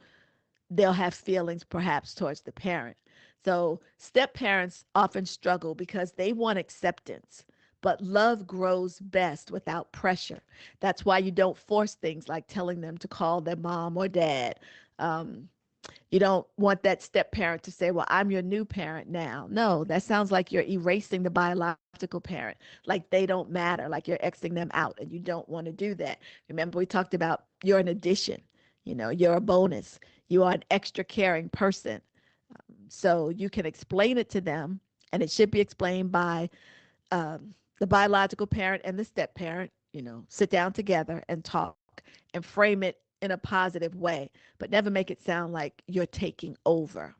B: They'll have feelings perhaps towards the parent. So step parents often struggle because they want acceptance, but love grows best without pressure. That's why you don't force things like telling them to call their mom or dad. You don't want that step parent to say, well, I'm your new parent now. No, that sounds like you're erasing the biological parent, like they don't matter, like you're Xing them out, and you don't want to do that. Remember, we talked about, you're an addition, you're a bonus. You are an extra caring person. So you can explain it to them, and it should be explained by the biological parent and the step parent. Sit down together and talk and frame it in a positive way, but never make it sound like you're taking over.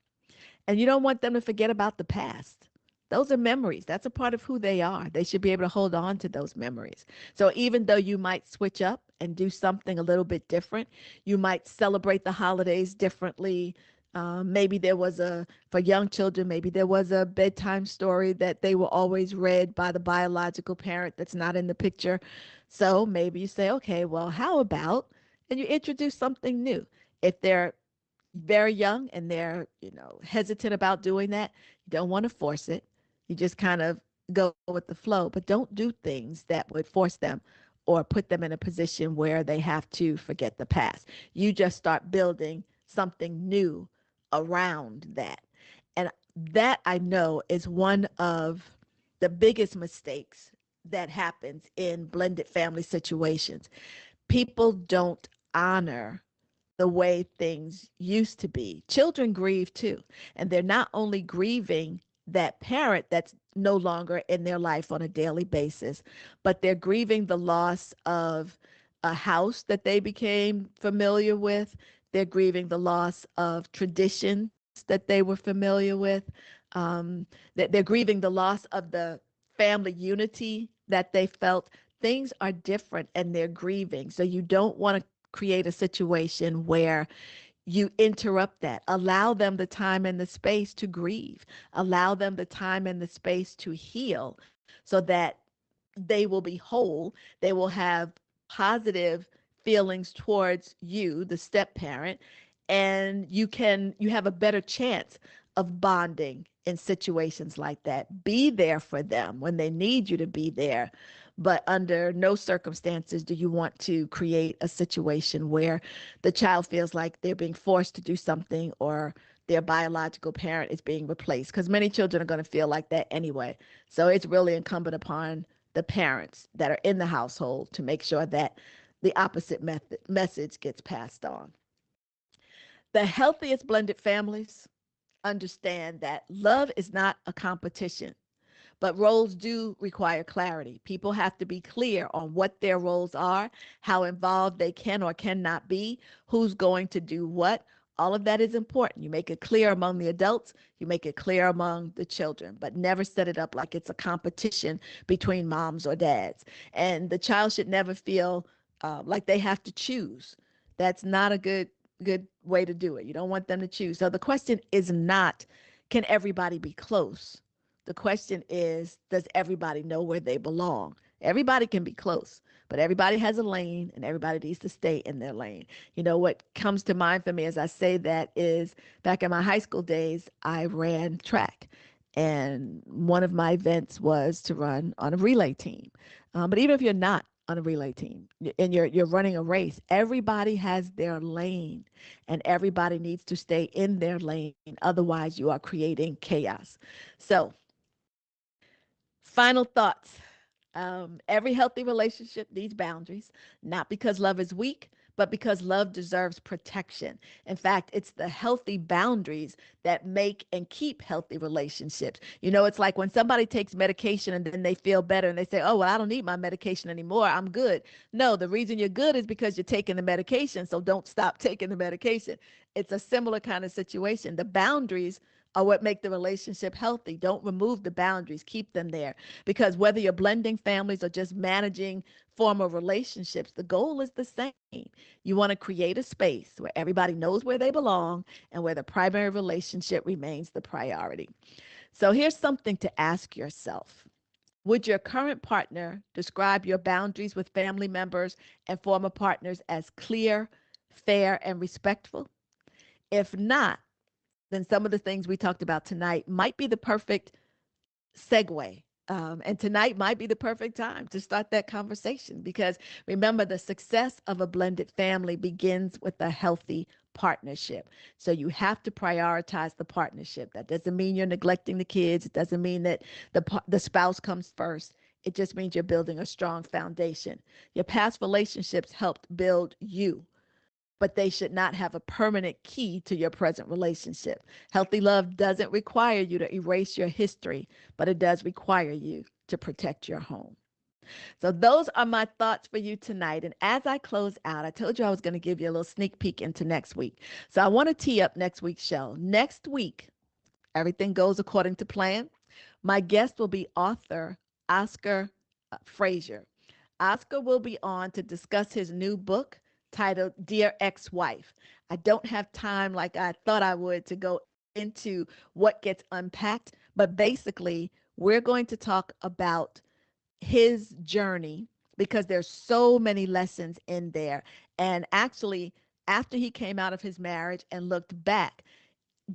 B: And you don't want them to forget about the past. Those are memories. That's a part of who they are. They should be able to hold on to those memories. So even though you might switch up and do something a little bit different, you might celebrate the holidays differently. Maybe for young children, maybe there was a bedtime story that they were always read by the biological parent that's not in the picture. So maybe you say, okay, well, how about, and you introduce something new. If they're very young and they're, hesitant about doing that, you don't want to force it. You just kind of go with the flow, but don't do things that would force them or put them in a position where they have to forget the past. You just start building something new around that. And that, I know, is one of the biggest mistakes that happens in blended family situations. People don't honor the way things used to be. Children grieve too. And they're not only grieving that parent that's no longer in their life on a daily basis, but they're grieving the loss of a house that they became familiar with. They're grieving the loss of traditions that they were familiar with. That they're grieving the loss of the family unity that they felt. Things are different and they're grieving. So you don't want to create a situation where you interrupt that. Allow them the time and the space to grieve. Allow them the time and the space to heal so that they will be whole. They will have positive feelings towards you, the step parent, and you have a better chance of bonding in situations like that. Be there for them when they need you to be there, but under no circumstances do you want to create a situation where the child feels like they're being forced to do something or their biological parent is being replaced, because many children are going to feel like that anyway. So it's really incumbent upon the parents that are in the household to make sure that the opposite message gets passed on. The healthiest blended families understand that love is not a competition, but roles do require clarity. People have to be clear on what their roles are, how involved they can or cannot be, who's going to do what. All of that is important. You make it clear among the adults, you make it clear among the children, but never set it up like it's a competition between moms or dads. And the child should never feel like they have to choose. That's not a good way to do it. You don't want them to choose. So the question is not, can everybody be close? The question is, does everybody know where they belong? Everybody can be close, but everybody has a lane and everybody needs to stay in their lane. You know, what comes to mind for me as I say that is back in my high school days, I ran track. And one of my events was to run on a relay team. But even if you're not on a relay team and you're running a race, everybody has their lane and everybody needs to stay in their lane. Otherwise, you are creating chaos. So, final thoughts. Every healthy relationship needs boundaries, not because love is weak, but because love deserves protection. In fact, it's the healthy boundaries that make and keep healthy relationships. You know, it's like when somebody takes medication and then they feel better and they say, oh, well, I don't need my medication anymore. I'm good. No, the reason you're good is because you're taking the medication. So don't stop taking the medication. It's a similar kind of situation. The boundaries are what make the relationship healthy. Don't remove the boundaries, keep them there. Because whether you're blending families or just managing former relationships, the goal is the same. You want to create a space where everybody knows where they belong and where the primary relationship remains the priority. So here's something to ask yourself. Would your current partner describe your boundaries with family members and former partners as clear, fair, and respectful? If not, then some of the things we talked about tonight might be the perfect segue. And tonight might be the perfect time to start that conversation, because remember, the success of a blended family begins with a healthy partnership. So you have to prioritize the partnership. That doesn't mean you're neglecting the kids. It doesn't mean that the spouse comes first. It just means you're building a strong foundation. Your past relationships helped build you, but they should not have a permanent key to your present relationship. Healthy love doesn't require you to erase your history, but it does require you to protect your home. So those are my thoughts for you tonight. And as I close out, I told you I was going to give you a little sneak peek into next week. So I want to tee up next week's show. Next week, everything goes according to plan. My guest will be author Oscar Frazier. Oscar will be on to discuss his new book titled Dear Ex-Wife. I don't have time like I thought I would to go into what gets unpacked, but basically, we're going to talk about his journey because there's so many lessons in there. And actually, after he came out of his marriage and looked back,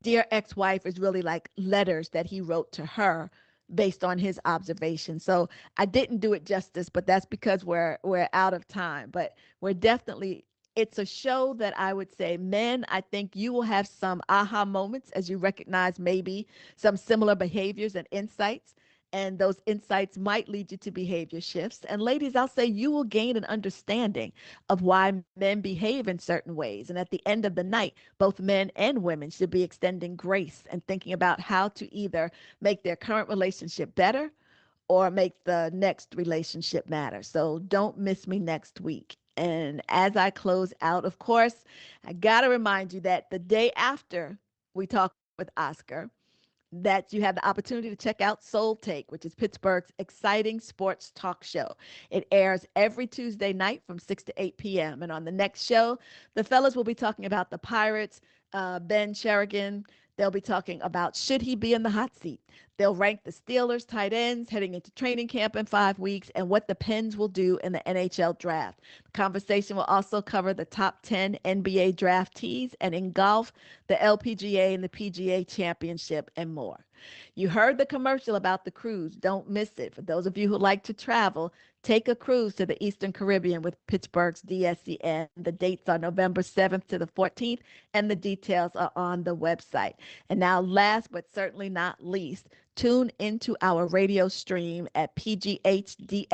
B: Dear Ex-Wife is really like letters that he wrote to her based on his observation. So I didn't do it justice, but that's because we're out of time. But we're definitely, it's a show that I would say, men, I think you will have some aha moments as you recognize maybe some similar behaviors and insights. And those insights might lead you to behavior shifts. And ladies, I'll say you will gain an understanding of why men behave in certain ways. And at the end of the night, both men and women should be extending grace and thinking about how to either make their current relationship better or make the next relationship matter. So don't miss me next week. And as I close out, of course, I got to remind you that the day after we talk with Oscar, that you have the opportunity to check out Soul Take, which is Pittsburgh's exciting sports talk show. It airs every Tuesday night from 6 to 8 p.m. And on the next show, the fellas will be talking about the Pirates, Ben Sherrigan. They'll be talking about should he be in the hot seat. They'll rank the Steelers tight ends heading into training camp in 5 weeks and what the Pens will do in the NHL draft. The conversation will also cover the top 10 NBA draftees and in golf, the LPGA and the PGA championship and more. You heard the commercial about the cruise. Don't miss it. For those of you who like to travel, take a cruise to the Eastern Caribbean with Pittsburgh's DSCN. The dates are November 7th to the 14th, and the details are on the website. And now, last but certainly not least, tune into our radio stream at pghdscn.com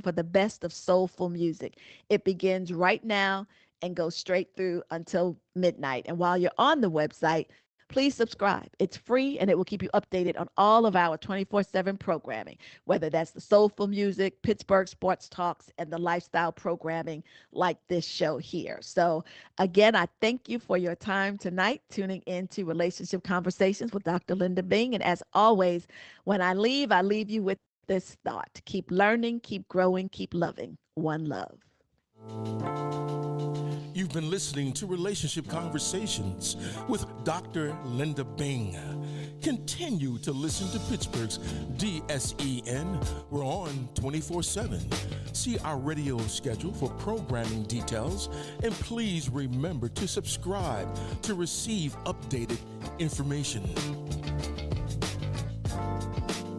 B: for the best of soulful music. It begins right now and goes straight through until midnight. And while you're on the website, please subscribe. It's free and it will keep you updated on all of our 24/7 programming, whether that's the soulful music, Pittsburgh sports talks, and the lifestyle programming like this show here. So again, I thank you for your time tonight tuning into Relationship Conversations with Dr. Linda Bing. And as always, when I leave you with this thought: keep learning, keep growing, keep loving. One love.
A: You've been listening to Relationship Conversations with Dr. Linda Bing. Continue to listen to Pittsburgh's DSEN. We're on 24/7. See our radio schedule for programming details, and please remember to subscribe to receive updated information.